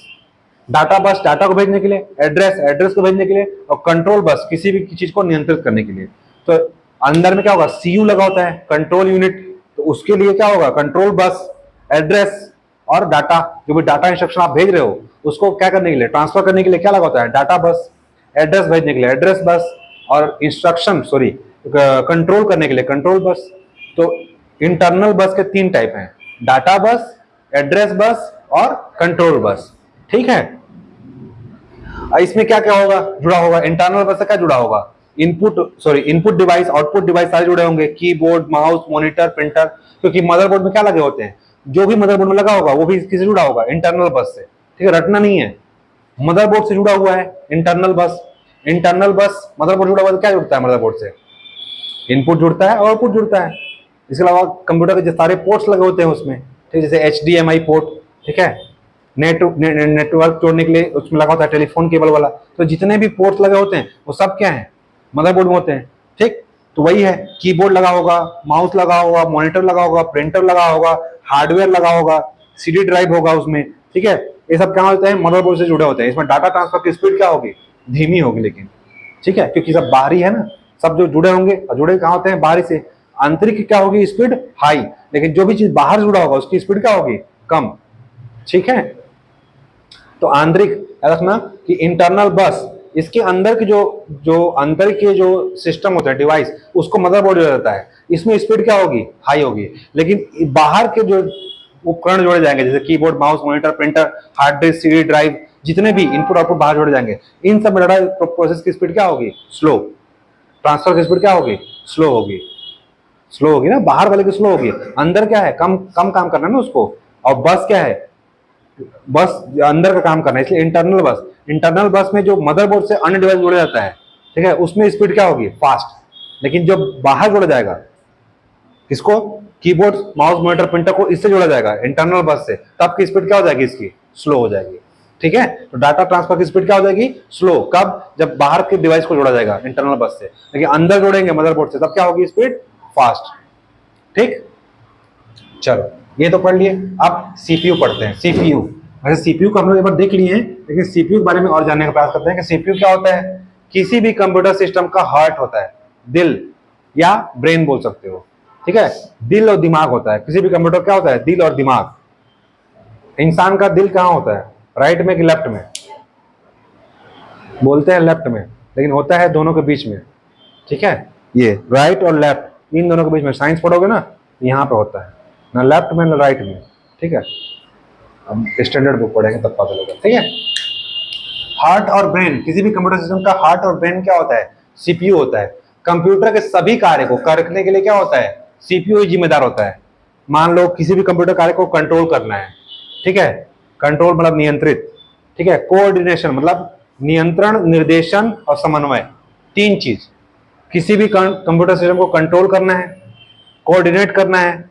डाटा बस डाटा को भेजने के लिए, एड्रेस को भेजने के लिए, और कंट्रोल बस किसी भी चीज को नियंत्रित करने के लिए। तो अंदर में क्या होगा, सीयू लगा होता है, कंट्रोल यूनिट, तो उसके लिए क्या होगा, कंट्रोल बस, एड्रेस और डाटा, जो भी डाटा इंस्ट्रक्शन आप भेज रहे हो उसको क्या करने के लिए, ट्रांसफर करने के लिए क्या लगा होता है, डाटा बस। एड्रेस भेजने के लिए एड्रेस बस, और इंस्ट्रक्शन सॉरी कंट्रोल करने के लिए कंट्रोल बस। तो इंटरनल बस के 3 टाइप हैं, डाटा बस, एड्रेस बस और कंट्रोल बस। ठीक है, इसमें क्या क्या होगा, जुड़ा होगा, इंटरनल बस से क्या जुड़ा होगा, इनपुट डिवाइस, आउटपुट डिवाइस सारे जुड़े होंगे, कीबोर्ड, माउस, मॉनिटर, प्रिंटर, क्योंकि मदरबोर्ड में क्या लगे होते हैं, जो भी मदरबोर्ड में लगा होगा वो भी किससे जुड़ा होगा, इंटरनल बस से। ठीक है, रटना नहीं है, मदरबोर्ड से जुड़ा हुआ है इंटरनल बस। मदरबोर्ड जुड़ा हुआ तो क्या जुड़ता है मदरबोर्ड से, इनपुट जुड़ता है और आउटपुट जुड़ता है। इसके अलावा कंप्यूटर के जो सारे पोर्ट्स लगे होते हैं उसमें, ठीक, जैसे HDMI पोर्ट, ठीक है, नेटवर्क जोड़ने के लिए उसमें लगा होता है टेलीफोन केबल वाला। तो जितने भी पोर्ट्स लगे होते हैं वो सब क्या है, मदरबोर्ड में होते हैं। ठीक, तो वही है, कीबोर्ड लगा होगा, माउस लगा होगा, मॉनिटर लगा होगा, प्रिंटर लगा होगा, हार्डवेयर लगा होगा, CD ड्राइव होगा उसमें। ठीक है, ये सब क्या होते हैं, मदरबोर्ड से जुड़े होते हैं। इसमें डाटा ट्रांसफर की स्पीड क्या होगी, धीमी होगी लेकिन। ठीक है, क्योंकि सब बाहरी है ना, सब जो जुड़े होंगे, और जुड़े कहाँ होते हैं, बाहरी से। आंतरिक की क्या होगी स्पीड हाई, लेकिन जो भी चीज बाहर जुड़ा होगा उसकी स्पीड क्या होगी कम। ठीक है, तो आंतरिक याद रखना कि इंटरनल बस, इसके अंदर की जो जो अंदर के जो सिस्टम होता है डिवाइस, उसको मदरबोर्ड जोड़ा जाता है, इसमें स्पीड क्या होगी हाई होगी। लेकिन बाहर के जो उपकरण जोड़े जाएंगे जैसे keyboard, mouse, monitor, printer, hard disk, CD drive, जितने भी इनपुट आउटपुट बाहर जोड़े जाएंगे, इन सब में डाटा प्रोसेस की स्पीड क्या होगी स्लो, ट्रांसफर की स्पीड क्या होगी स्लो होगी। स्लो होगी ना, बाहर वाले की स्लो होगी, अंदर क्या है कम कम काम करना है ना उसको। और बस क्या है, बस अंदर का काम करना है, इसलिए इंटरनल बस, इंटरनल बस में जो मदरबोर्ड से अन्य डिवाइस जोड़ा जाता है, ठीक है, उसमें स्पीड क्या होगी फास्ट। लेकिन जो बाहर जोड़ा जाएगा किसको, कीबोर्ड, माउस, मॉनिटर, प्रिंटर को इससे जोड़ा जाएगा इंटरनल बस से, तब की स्पीड क्या हो जाएगी इसकी स्लो हो जाएगी। ठीक है, तो डाटा ट्रांसफर की स्पीड क्या हो जाएगी स्लो, कब, जब बाहर के डिवाइस को जोड़ा जाएगा इंटरनल बस से, लेकिन अंदर जोड़ेंगे मदरबोर्ड से तब क्या होगी स्पीड फास्ट। ठीक, चलो ये तो पढ़ लिए। अब सीपीयू पढ़ते हैं। सीपीयू, वैसे सीपीयू को हम लोग एक बार देख लिए हैं, लेकिन सीपीयू के बारे में और जानने का प्रयास करते हैं कि सीपीयू क्या होता है। किसी भी कंप्यूटर सिस्टम का हार्ट होता है, दिल या ब्रेन बोल सकते हो। ठीक है, दिल और दिमाग होता है किसी भी कंप्यूटर, क्या होता है दिल और दिमाग। इंसान का दिल कहाँ होता है, राइट में कि लेफ्ट में, बोलते हैं लेफ्ट में, लेकिन होता है दोनों के बीच में। ठीक है, ये राइट और लेफ्ट इन दोनों के बीच में, साइंस पढ़ोगे ना यहाँ पे होता है, ना लेफ्ट में ना राइट में। ठीक है, हम स्टैंडर्ड बुक पढ़ेंगे तब पता चलेगा। ठीक है, हार्ट और ब्रेन, किसी भी कंप्यूटर सिस्टम का हार्ट और ब्रेन क्या होता है सीपीयू होता है। कंप्यूटर के सभी कार्य को करने के लिए क्या होता है सीपीयू ही जिम्मेदार होता है। मान लो किसी भी कंप्यूटर कार्य को कंट्रोल करना है, ठीक है, कंट्रोल मतलब नियंत्रित, ठीक है, कोऑर्डिनेशन मतलब नियंत्रण, निर्देशन और समन्वय, तीन चीज। किसी भी कंप्यूटर सिस्टम को कंट्रोल करना है, कोऑर्डिनेट करना है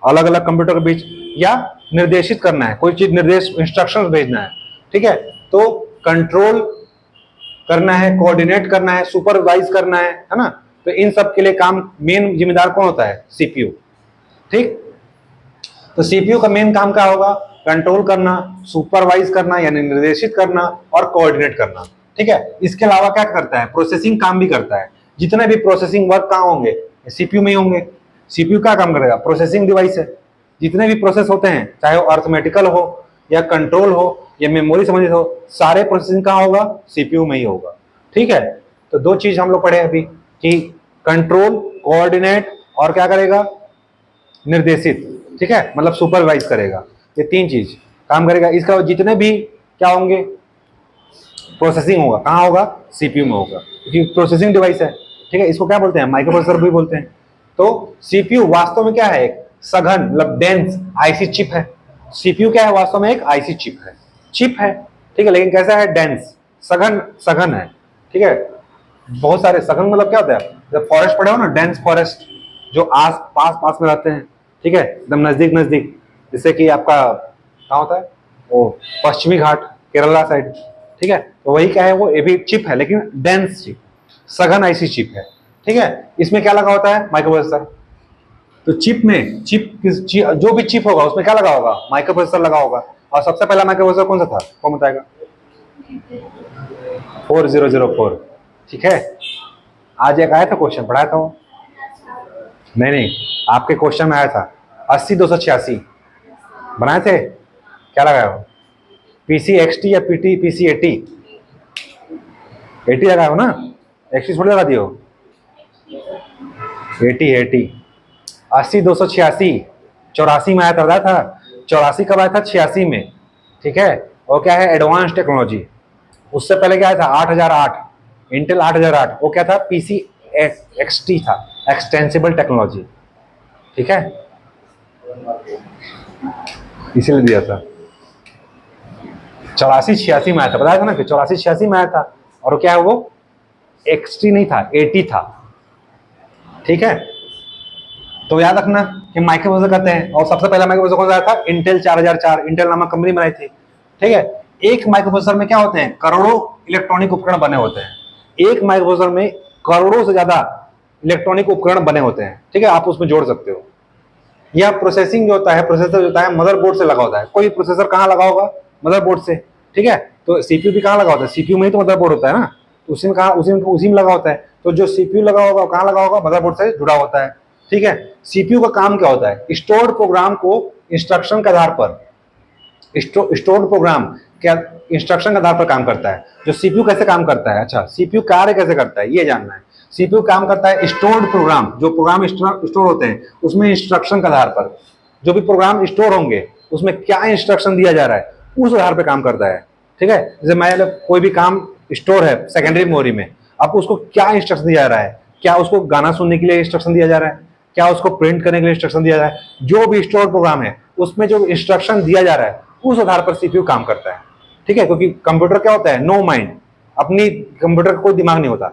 अलग अलग कंप्यूटर के बीच, या निर्देशित करना है, कोई चीज निर्देश इंस्ट्रक्शंस भेजना है। ठीक है, तो कंट्रोल करना है, कोऑर्डिनेट करना है, सुपरवाइज करना है ना। तो इन सब के लिए काम मेन जिम्मेदार कौन होता है सीपीयू। ठीक, तो सीपीयू का मेन काम क्या होगा, कंट्रोल करना, सुपरवाइज करना यानी निर्देशित करना और कोऑर्डिनेट करना। ठीक है, इसके अलावा क्या करता है प्रोसेसिंग काम भी करता है। जितने भी प्रोसेसिंग वर्क कहाँ होंगे सीपीयू में ही होंगे। सीपीयू क्या काम करेगा, प्रोसेसिंग डिवाइस है। जितने भी प्रोसेस होते हैं चाहे वो अर्थमेटिकल हो या कंट्रोल हो या मेमोरी संबंधित हो, सारे प्रोसेसिंग कहाँ होगा सीपीयू में ही होगा। ठीक है, तो दो चीज हम लोग पढ़े अभी कि कंट्रोल, कोऑर्डिनेट और क्या करेगा निर्देशित। ठीक है, मतलब सुपरवाइज करेगा, ये तीन चीज काम करेगा। इसका जितने भी क्या होंगे प्रोसेसिंग होगा कहाँ होगा सीपीयू में होगा, क्योंकि प्रोसेसिंग डिवाइस है। ठीक है, इसको क्या बोलते हैं माइक्रोप्रोसेसर भी बोलते हैं। तो सीपीयू वास्तव में क्या है, एक सघन मतलब डेंस आईसी चिप है। सीपीयू क्या है वास्तव में एक आईसी चिप है, चिप है। ठीक है, लेकिन कैसा है डेंस, सघन, सघन है। ठीक है, बहुत सारे सघन मतलब क्या होता है, जब फॉरेस्ट पड़े हो ना डेंस फॉरेस्ट, जो आस पास पास में रहते हैं। ठीक है, एकदम नजदीक नजदीक, जैसे कि आपका कहाँ होता है वो पश्चिमी घाट केरला साइड। ठीक है, तो वही क्या है वो ये भी चिप है लेकिन डेंस चिप, सघन आईसी चिप है। ठीक है, इसमें क्या लगा होता है माइक्रोप्रोसेसर। तो चिप में जो भी चिप होगा उसमें क्या लगा होगा माइक्रोप्रोसेसर लगा होगा। और सबसे पहला माइक्रोप्रोसेसर कौन सा था कौन बताएगा 4004। ठीक है, आज एक आया था क्वेश्चन पढ़ाया था वो, नहीं आपके क्वेश्चन में आया था 80286 बनाए थे, क्या लगाया हो पीसी एक्सटी या पीटी पीसी 80 लगाया हो ना, 80 थोड़ी लगा दियो 80 80286 84 में आया था, बताया था 84 कब आया था 86 में। ठीक है, वो क्या है एडवांस टेक्नोलॉजी। उससे पहले क्या आया था 8008 इंटेल 8008, वो क्या था पीसी एक्सटी था, एक्सटेंसिबल टेक्नोलॉजी। ठीक है, इसीलिए दिया था 84-86 में आया था, बताया था ना कि 84-86 में आया था। और क्या है वो एक्सटी नहीं था 80 था। ठीक है, तो याद रखना कि माइक्रोप्रोसेसर कहते हैं। और सबसे पहला माइक्रोप्रोसेसर कौन सा आया था इंटेल 4004, इंटेल नामक कंपनी बनाई थी। ठीक है, एक माइक्रोप्रोसेसर में क्या होते हैं करोड़ों इलेक्ट्रॉनिक उपकरण बने होते हैं। एक माइक्रोप्रोसेसर में करोड़ों से ज्यादा इलेक्ट्रॉनिक उपकरण बने होते हैं। ठीक है, आप उसमें जोड़ सकते हो। यह प्रोसेसिंग जो होता है, प्रोसेसर जो होता है मदरबोर्ड से लगा होता है। कोई प्रोसेसर कहाँ लगा होगा मदरबोर्ड से। ठीक है, तो सीपीयू भी कहाँ लगा होता है, सीपीयू में ही तो मदरबोर्ड होता है ना, तो उसी में कहाँ उसी में लगा होता है। तो जो सीपीयू लगा होगा कहाँ लगा होगा मदरबोर्ड से जुड़ा होता है। ठीक है। सीपीयू का काम क्या होता है, स्टोर्ड प्रोग्राम को इंस्ट्रक्शन के आधार पर, स्टोर्ड प्रोग्राम क्या इंस्ट्रक्शन के आधार पर काम करता है। जो सीपीयू कैसे काम करता है, अच्छा सीपीयू कार्य कैसे करता है ये जानना है। सीपीयू काम करता है स्टोर्ड प्रोग्राम, जो प्रोग्राम स्टोर होते हैं उसमें इंस्ट्रक्शन के आधार पर, जो भी प्रोग्राम स्टोर होंगे उसमें क्या इंस्ट्रक्शन दिया जा रहा है उस आधार पर काम करता है। ठीक है, जैसे मान लो कोई भी काम स्टोर है सेकेंडरी मेमोरी में, अब उसको क्या इंस्ट्रक्शन दिया जा रहा है, क्या उसको गाना सुनने के लिए इंस्ट्रक्शन दिया जा रहा है, क्या उसको प्रिंट करने के लिए इंस्ट्रक्शन दिया जा रहा है, जो भी स्टोर प्रोग्राम है उसमें जो इंस्ट्रक्शन दिया जा रहा है उस आधार पर सीपीयू काम करता है। ठीक है, क्योंकि कंप्यूटर क्या होता है, नो माइंड, अपनी कंप्यूटर का कोई दिमाग नहीं होता।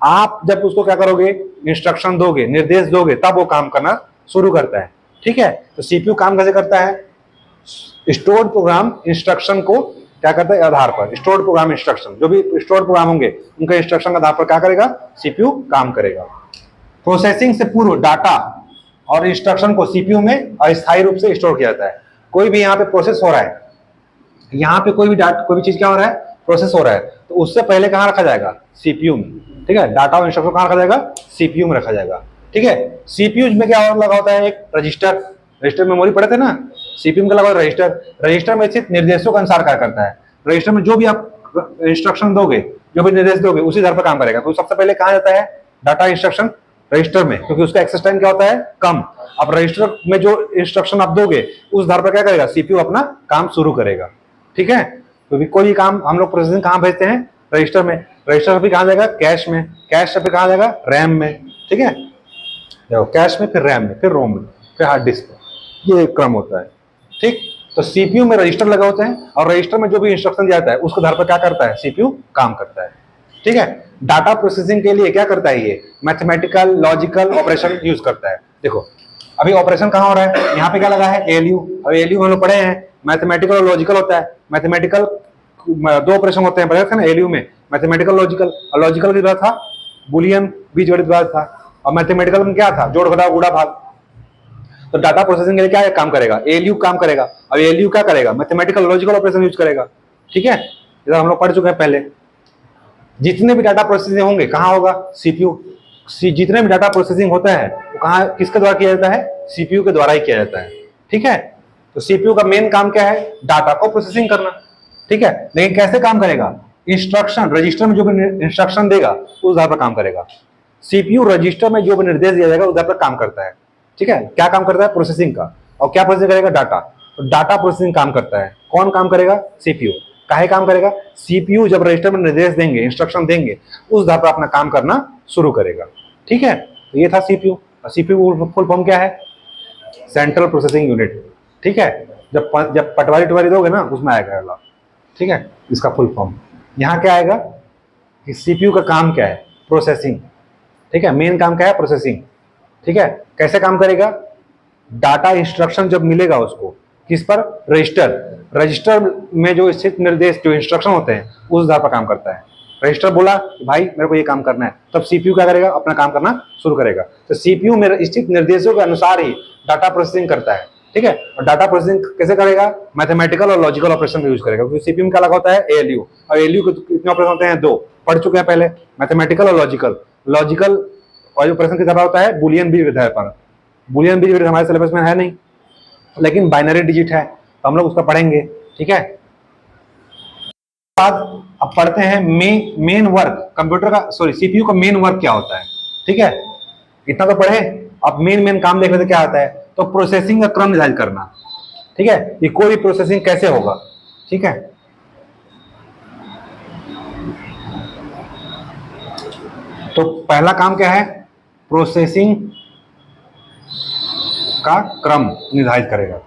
आप जब उसको क्या करोगे, इंस्ट्रक्शन दोगे, निर्देश दोगे, तब वो काम करना शुरू करता है। ठीक है, तो सीपीयू काम कैसे करता है, स्टोर्ड प्रोग्राम इंस्ट्रक्शन को क्या करता है, आधार पर स्टोर्ड प्रोग्राम इंस्ट्रक्शन, जो भी स्टोर्ड प्रोग्राम होंगे उनके इंस्ट्रक्शन के आधार पर क्या करेगा, सीपीयू काम करेगा। प्रोसेसिंग से पूर्व डाटा और इंस्ट्रक्शन को सीपीयू में अस्थायी रूप से स्टोर किया जाता है। कोई भी यहाँ पे प्रोसेस हो रहा है, यहाँ पे कोई भी चीज क्या हो रहा है, प्रोसेस हो रहा है, तो उससे पहले कहाँ रखा जाएगा, सीपीयू में। ठीक है, डाटा और इंस्ट्रक्शन कहाँ रखा जाएगा, सीपीयू में रखा जाएगा। ठीक है, सीपीयू में क्या और लगा होता है, एक रजिस्टर, रजिस्टर मेमोरी पढ़े थे ना, सीपीयू में लगा रजिस्टर, रजिस्टर में स्थित निर्देशों के अनुसार कार्य करता है। रजिस्टर में जो भी आप इंस्ट्रक्शन दोगे, जो भी निर्देश दोगे उसी आधार पर काम करेगा। तो सबसे पहले कहाँ जाता है डाटा इंस्ट्रक्शन, रजिस्टर में, क्योंकि उसका एक्सेस टाइम क्या होता है, कम। अब रजिस्टर में जो इंस्ट्रक्शन आप दोगे उस आधार पर क्या करेगा, सीपीयू अपना काम शुरू करेगा। ठीक है, तो कोई भी काम हम लोग प्रोसेसिंग कहाँ भेजते हैं, रजिस्टर में, रजिस्टर भी कहाँ जाएगा, कैश में, कैश से फिर कहाँ जाएगा, रैम में। ठीक है, देखो कैश में, फिर रैम में, फिर रोम में, फिर हार्ड डिस्क में, ये क्रम होता है। ठीक, तो सीपीयू में रजिस्टर लगा होता है और रजिस्टर में जो भी इंस्ट्रक्शन दिया जाता है उसके आधार पर क्या करता है, सीपीयू काम करता है। ठीक है, डाटा प्रोसेसिंग के लिए क्या करता है, ये मैथमेटिकल लॉजिकल ऑपरेशन यूज करता है। देखो अभी ऑपरेशन कहाँ हो रहा है, यहाँ पे क्या लगा है, एएलयू। अब एएलयू हम लोग पढ़े हैं, मैथमेटिकल और लॉजिकल होता है। मैथमेटिकल दो ऑपरेशन होते हैं, पढ़े थे ना एएलयू में, मैथमेटिकल लॉजिकल। और लॉजिकल की था बुलियन बीजगणित था, और मैथमेटिकल में क्या था, जोड़ घटाव गुणा भाग। तो डाटा प्रोसेसिंग के लिए क्या काम करेगा, एएलयू काम करेगा। अब एएलयू क्या करेगा, मैथमेटिकल लॉजिकल ऑपरेशन यूज करेगा। ठीक है, इधर हम लोग पढ़ चुके हैं पहले। जितने भी डाटा प्रोसेसिंग होंगे कहाँ होगा, सीपीयू। जितने भी डाटा प्रोसेसिंग होता है वो कहाँ, किसके द्वारा किया जाता है, सीपीयू के द्वारा ही किया जाता है। ठीक है, तो सीपीयू का मेन काम क्या है, डाटा को प्रोसेसिंग करना। ठीक है, लेकिन कैसे काम करेगा, इंस्ट्रक्शन, रजिस्टर में जो भी इंस्ट्रक्शन देगा उस आधार पर काम करेगा। सीपीयू रजिस्टर में जो भी निर्देश दिया जाएगा उस आधार पर काम करता है। ठीक है, क्या काम करता है, प्रोसेसिंग का। और क्या प्रोसेसिंग करेगा, डाटा। तो डाटा प्रोसेसिंग काम करता है, कौन काम करेगा, सीपीयू। काहे काम करेगा, सीपीयू जब रजिस्टर में निर्देश देंगे, इंस्ट्रक्शन देंगे, उस आधार पर अपना काम करना शुरू करेगा। ठीक है, तो ये था सीपीयू। सीपीयू फुल फॉर्म क्या है, सेंट्रल प्रोसेसिंग यूनिट। ठीक है, जब पटवारी टवारी दोगे ना उसमें आएगा। ठीक है, इसका फुल फॉर्म यहाँ क्या आएगा कि सीपीयू का काम क्या है, प्रोसेसिंग। ठीक है, मेन काम क्या है, प्रोसेसिंग। ठीक है, कैसे काम करेगा, डाटा इंस्ट्रक्शन जब मिलेगा उसको किस पर, रजिस्टर, रजिस्टर में जो स्थित निर्देश जो इंस्ट्रक्शन होते हैं उस आधार पर काम करता है। रजिस्टर बोला कि भाई मेरे को ये काम करना है, तब सीपीयू क्या करेगा, अपना काम करना शुरू करेगा। तो सीपीयू में स्थित निर्देशों के अनुसार ही डाटा प्रोसेसिंग करता है। ठीक है, और डाटा प्रोसेसिंग कैसे करेगा, मैथमेटिकल और लॉजिकल ऑपरेशन का यूज करेगा, क्योंकि सीपीयू में क्या लगा होता है, एएलयू। और एएलयू के कितने ऑपरेशन होते हैं, दो, पढ़ चुके हैं पहले, मैथमेटिकल और लॉजिकल। लॉजिकल और ऑपरेशन किस तरह होता है, बुलियन बीजगणित पर। बुलियन बीजगणित हमारे सिलेबस में है नहीं, लेकिन बाइनरी डिजिट है, तो हम लोग उसका पढ़ेंगे। ठीक है, बाद अब पढ़ते हैं मेन वर्क कंप्यूटर का, सॉरी सीपीयू का मेन वर्क क्या होता है। ठीक है, इतना तो पढ़े, अब मेन काम देख लेते क्या आता है, तो प्रोसेसिंग का क्रम निर्धारित करना। ठीक है, कि कोई भी प्रोसेसिंग कैसे होगा। ठीक है, तो पहला काम क्या है, प्रोसेसिंग का क्रम निर्धारित करेगा।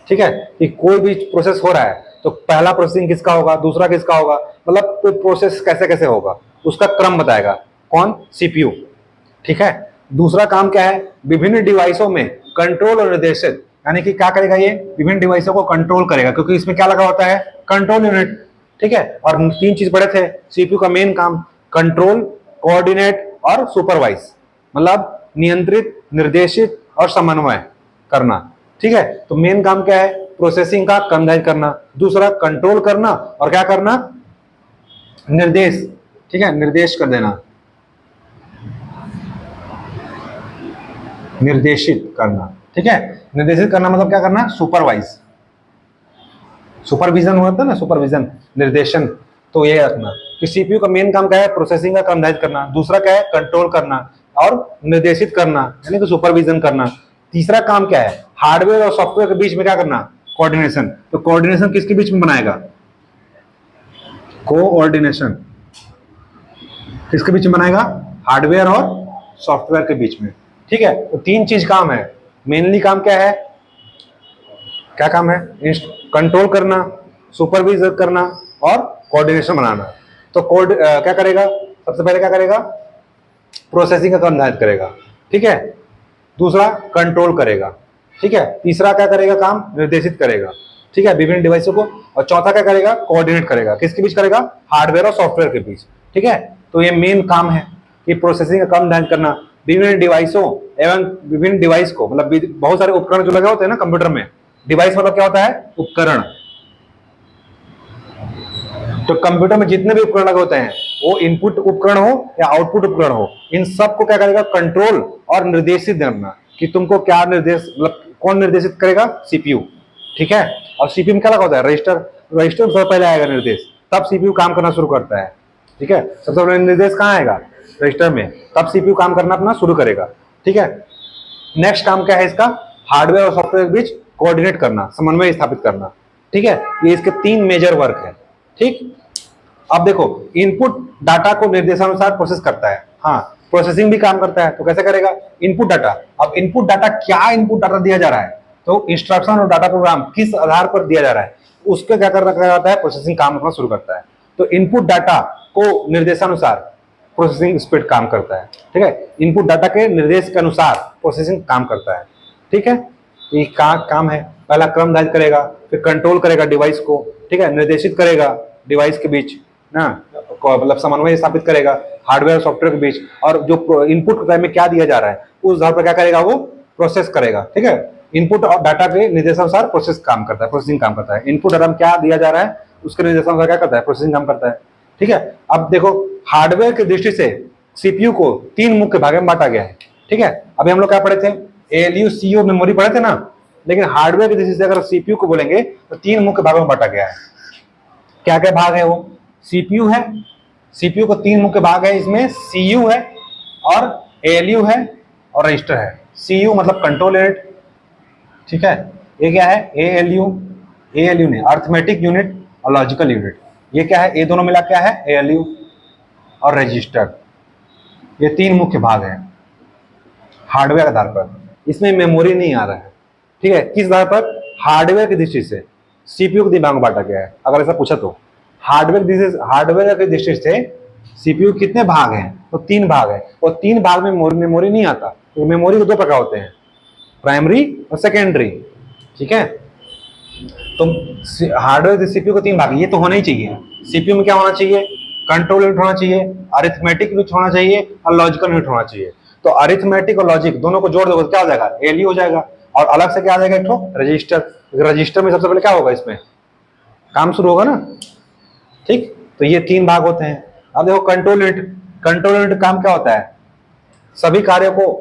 ठीक है, कि कोई भी प्रोसेस हो रहा है तो पहला प्रोसेसिंग किसका होगा, दूसरा किसका होगा, मतलब कोई प्रोसेस कैसे कैसे होगा उसका क्रम बताएगा, कौन, सीपीयू। ठीक है, दूसरा काम क्या है, विभिन्न डिवाइसों में कंट्रोल और निर्देशित, यानी कि क्या करेगा, ये विभिन्न डिवाइसों को कंट्रोल करेगा, क्योंकि इसमें क्या लगा होता है, कंट्रोल यूनिट। ठीक है, और तीन चीज पढ़े थे, सीपीयू का मेन काम कंट्रोल, कोऑर्डिनेट और सुपरवाइज, मतलब नियंत्रित, निर्देशित और समन्वय करना। ठीक है, तो मेन काम क्या है, प्रोसेसिंग का क्रम निर्धारित करना, दूसरा कंट्रोल करना, और क्या करना, निर्देश। ठीक है, निर्देश कर देना। निर्देशित करना, ठीक है। निर्देशित करना मतलब क्या करना, सुपरवाइज, सुपरविजन होता है ना, सुपरविजन, निर्देशन। तो ये रखना कि सीपीयू का मेन काम क्या है, प्रोसेसिंग का काम निर्धारित करना। दूसरा क्या है, कंट्रोल करना और निर्देशित करना, यानी कि सुपरविजन करना। तीसरा काम क्या है, हार्डवेयर और सॉफ्टवेयर के बीच में क्या करना, कोऑर्डिनेशन। तो कोऑर्डिनेशन किसके बीच में बनाएगा, कोऑर्डिनेशन किसके बीच में बनाएगा, हार्डवेयर और सॉफ्टवेयर के बीच में, ठीक है। तो तीन चीज काम है, मेनली काम क्या है, क्या काम है, कंट्रोल करना, सुपरविजन करना और कोऑर्डिनेशन बनाना। तो क्या करेगा, सबसे पहले क्या करेगा, प्रोसेसिंग का काम निर्धारित करेगा, ठीक है। दूसरा कंट्रोल करेगा, ठीक है। तीसरा क्या करेगा, काम निर्देशित करेगा, ठीक है, विभिन्न डिवाइसों को। और चौथा क्या करेगा, कोऑर्डिनेट करेगा, किसके बीच करेगा, हार्डवेयर और सॉफ्टवेयर के बीच, ठीक है। तो ये मेन काम है कि प्रोसेसिंग का काम निर्धारित करना, विभिन्न डिवाइसों एवं विभिन्न डिवाइस को, मतलब बहुत सारे उपकरण जो लगे होते हैं ना कंप्यूटर में। डिवाइस मतलब क्या होता है, उपकरण। तो कंप्यूटर में जितने भी उपकरण लगे होते हैं, वो इनपुट उपकरण हो या आउटपुट उपकरण हो, इन सब को क्या करेगा, कंट्रोल और निर्देशित करना, कि तुमको क्या निर्देश, मतलब कौन निर्देशित करेगा, सीपीयू, ठीक है। और सीपीयू में क्या लगा होता है, रजिस्टर, रजिस्टर सबसे पहले आएगा निर्देश, तब सीपीयू काम करना शुरू करता है, ठीक है। सबसे पहले निर्देश कहाँ आएगा, रजिस्टर में, तब सीपीयू काम करना अपना शुरू करेगा, ठीक है। नेक्स्ट काम क्या है इसका, हार्डवेयर और सॉफ्टवेयर के बीच कोऑर्डिनेट करना, समन्वय स्थापित करना, ठीक है। ये इसके तीन मेजर वर्क है, ठीक। अब देखो, इनपुट डाटा को निर्देशानुसार प्रोसेस करता है, हाँ, प्रोसेसिंग भी काम करता है। तो कैसे करेगा, इनपुट डाटा। अब इनपुट डाटा, क्या इनपुट डाटा दिया जा रहा है, तो इंस्ट्रक्शन और डाटा प्रोग्राम किस आधार पर दिया जा रहा है, उसके क्या करना जाता है, प्रोसेसिंग काम करना शुरू करता है। तो इनपुट डाटा को निर्देशानुसार प्रोसेसिंग स्पीड काम करता है, ठीक है। इनपुट डाटा के निर्देश के अनुसार प्रोसेसिंग काम करता है, ठीक है। ये काम है, पहला क्रम निर्धारित करेगा, फिर कंट्रोल करेगा डिवाइस को, ठीक है, निर्देशित करेगा डिवाइस के बीच ना, मतलब समन्वय स्थापित करेगा हार्डवेयर और सॉफ्टवेयर के बीच, और जो इनपुट में क्या दिया जा रहा है उस आधार पर क्या करेगा, वो प्रोसेस करेगा, ठीक है। इनपुट और डाटा के निर्देशानुसार प्रोसेस काम करता है, प्रोसेसिंग काम करता है। इनपुट डाटा में क्या दिया जा रहा है उसके निर्देशानुसार क्या करता है, प्रोसेसिंग काम करता है, ठीक है। अब देखो, हार्डवेयर की दृष्टि से सीपीयू को तीन मुख्य भागों में बांटा गया है, ठीक है। अभी हम लोग क्या पढ़े थे, एएलयू, सीयू, मेमोरी पढ़े थे ना। लेकिन हार्डवेयर की दृष्टि से अगर सीपीयू को बोलेंगे तो तीन मुख्य भागों में बांटा गया है। क्या क्या भाग है वो, सीपीयू है, सीपीयू को तीन मुख्य भाग है, इसमें सीयू है और एएलयू है और रजिस्टर है। सीयू मतलब कंट्रोल यूनिट, ठीक है। ये क्या है, एएलयू, एएलयू ने अर्थमेटिक यूनिट और लॉजिकल यूनिट। ये क्या है, ये दोनों मिला क्या है, एएलयू और रजिस्टर। ये तीन मुख्य भाग हैं हार्डवेयर आधार पर। इसमें मेमोरी नहीं आ रहा है, ठीक है। किस आधार पर, हार्डवेयर की दृष्टि से सीपीयू को तीन भागों में बांटा गया है। अगर ऐसा पूछा तो हार्डवेयर की दृष्टि से सीपीयू कितने भाग हैं, तो तीन भाग है, और तीन भाग में मेमोरी नहीं आता। तो मेमोरी के दो प्रकार होते हैं, प्राइमरी और सेकेंडरी, ठीक है। तो हार्डवेयर सीपीयू को तीन भाग, ये तो होना ही चाहिए। सीपीयू में क्या होना चाहिए, कंट्रोल यूनिट होना चाहिए, अरिथमेटिक यूनिट होना चाहिए और लॉजिकल यूनिट होना चाहिए। तो अरिथमेटिक और लॉजिक दोनों को जोड़ दोगे तो क्या हो जाएगा, एएलयू हो जाएगा। और अलग से क्या आ जाएगा, एक तो रजिस्टर। रजिस्टर में सबसे पहले क्या होगा, इसमें काम शुरू होगा ना, ठीक। तो ये तीन भाग होते हैं। अब देखो कंट्रोल यूनिट, कंट्रोल यूनिट काम क्या होता है, सभी कार्यों को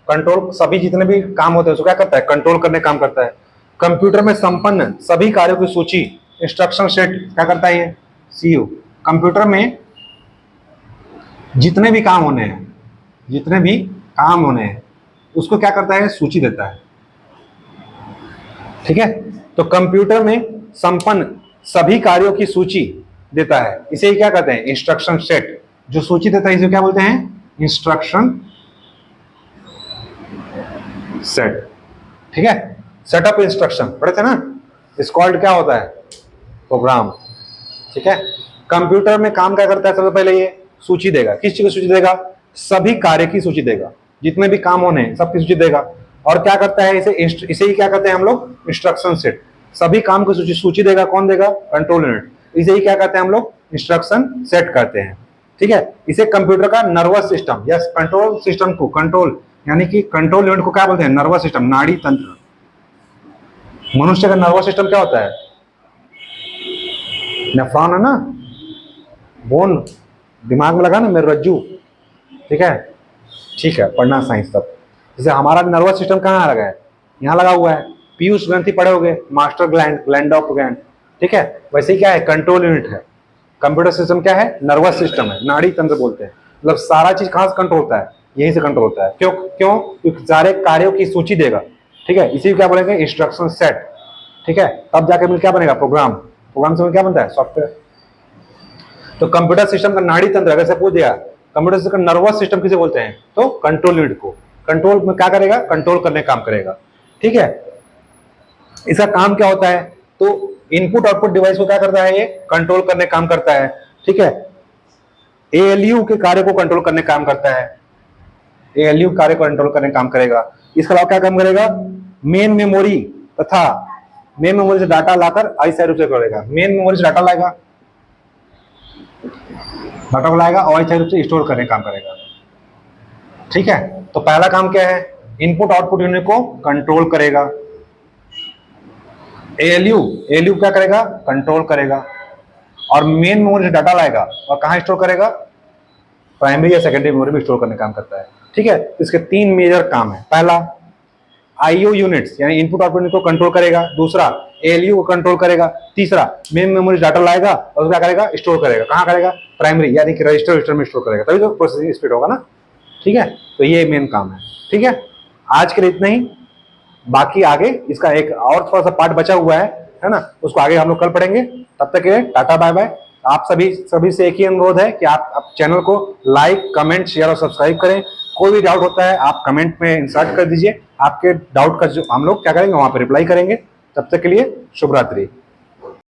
कंट्रोल, सभी जितने भी काम होते हैं उसको क्या करता है, कंट्रोल करने काम करता है। कंप्यूटर में संपन्न सभी कार्यों की सूची, इंस्ट्रक्शन सेट क्या करता है, ये सीयू। कंप्यूटर में जितने भी काम होने हैं, जितने भी काम होने हैं उसको क्या करता है, सूची देता है, ठीक है। तो कंप्यूटर में संपन्न सभी कार्यों की सूची देता है, इसे ही क्या कहते हैं, इंस्ट्रक्शन सेट। जो सूची देता है इसे क्या बोलते हैं, इंस्ट्रक्शन सेट, ठीक है। सेट ऑफ इंस्ट्रक्शन पढ़े थे ना, इस कॉल्ड क्या होता है, प्रोग्राम, ठीक है। कंप्यूटर में काम क्या करता है, सबसे पहले ये सूची देगा, किस चीज की सूची देगा, सभी कार्य की सूची देगा, जितने भी काम होने हैं सबकी सूची देगा। और क्या करता है, इसे ही क्या कहते हैं हम लोग, इंस्ट्रक्शन सेट। सभी काम की सूची देगा, कौन देगा, कंट्रोल यूनिट। इसे ही क्या कहते हैं हम लोग, इंस्ट्रक्शन सेट करते हैं, ठीक है। इसे कंप्यूटर का नर्वस सिस्टम या कंट्रोल सिस्टम को, कंट्रोल यानी कि कंट्रोल यूनिट को क्या बोलते हैं, नर्वस सिस्टम, नाड़ी तंत्र। मनुष्य का नर्वस सिस्टम क्या होता है, नेफ्रॉन है ना, बोन, दिमाग में लगा ना, मेरे रज्जू, ठीक है, ठीक है, पढ़ना साइंस तब। जैसे हमारा नर्वस सिस्टम कहाँ लगा है, यहाँ लगा हुआ है, पीयूष ग्रंथि पढ़े होगे, master gland, gland of gland, ठीक है। वैसे ही क्या है, कंट्रोल यूनिट है। कंप्यूटर सिस्टम क्या है, नर्वस सिस्टम है, नाड़ी तंत्र बोलते हैं। मतलब सारा चीज कहाँ से कंट्रोल होता है, यहीं से कंट्रोल होता है। क्यों क्यों, क्योंकि सारे कार्यों की सूची देगा, ठीक है। इसी को क्या बोलेंगे, इंस्ट्रक्शन सेट, ठीक है। तब जाके मिल क्या बनेगा, प्रोग्राम। प्रोग्राम से क्या बनता है, सॉफ्टवेयर। तो कंप्यूटर सिस्टम का नाड़ी तंत्र अगर से पूछ दिया, कंप्यूटर सिस्टम का नर्वस सिस्टम किसे बोलते हैं, तो कंट्रोल यूनिट को। कंट्रोल में क्या करेगा, कंट्रोल करने काम करेगा, ठीक है। इसका काम क्या होता है, तो इनपुट आउटपुट डिवाइस को क्या करता है, ये कंट्रोल करने काम करता है, ठीक है। एएलयू के कार्य को कंट्रोल करने काम करता है, एएलयू कार्य को कंट्रोल करने काम करेगा। इसके अलावा क्या काम करेगा, मेन मेमोरी तथा मेन मेमोरी से डाटा लाकर अस्थायी रूप से करेगा। मेन मेमोरी से डाटा लाएगा, डाटा को लाएगा और अस्थायी रूप से स्टोर करने काम करेगा, ठीक है। तो पहला काम क्या है, इनपुट आउटपुट यूनिट को कंट्रोल करेगा। एएलयू क्या करेगा, कंट्रोल करेगा। और मेन मेमोरी से डाटा लाएगा और कहां स्टोर करेगा, प्राइमरी या सेकेंडरी मेमोरी में स्टोर करने काम करता है, ठीक है। तो इसके तीन मेजर काम है। पहला आईओ यूनिट्स यानी इनपुट आउटपुट को कंट्रोल करेगा, दूसरा एएलयू को कंट्रोल करेगा, तीसरा मेन मेमोरी डाटा लाएगा और क्या करेगा, स्टोर करेगा। कहां करेगा, प्राइमरी यानी कि रजिस्टर में स्टोर करेगा, तभी तो प्रोसेसिंग स्पीड होगा ना, ठीक है। तो ये मेन काम है, ठीक है। आज के लिए इतना ही, बाकी आगे इसका एक और थोड़ा सा पार्ट बचा हुआ है ना, उसको आगे हम लोग कल पढ़ेंगे। तब तक के लिए टाटा बाय बाय। आप सभी से एक ही अनुरोध है कि आप चैनल को लाइक, कमेंट, शेयर और सब्सक्राइब करें। कोई भी डाउट होता है आप कमेंट में इंसर्ट कर दीजिए, आपके डाउट का जो हम लोग क्या करेंगे वहां पर रिप्लाई करेंगे। तब तक के लिए शुभ रात्रि।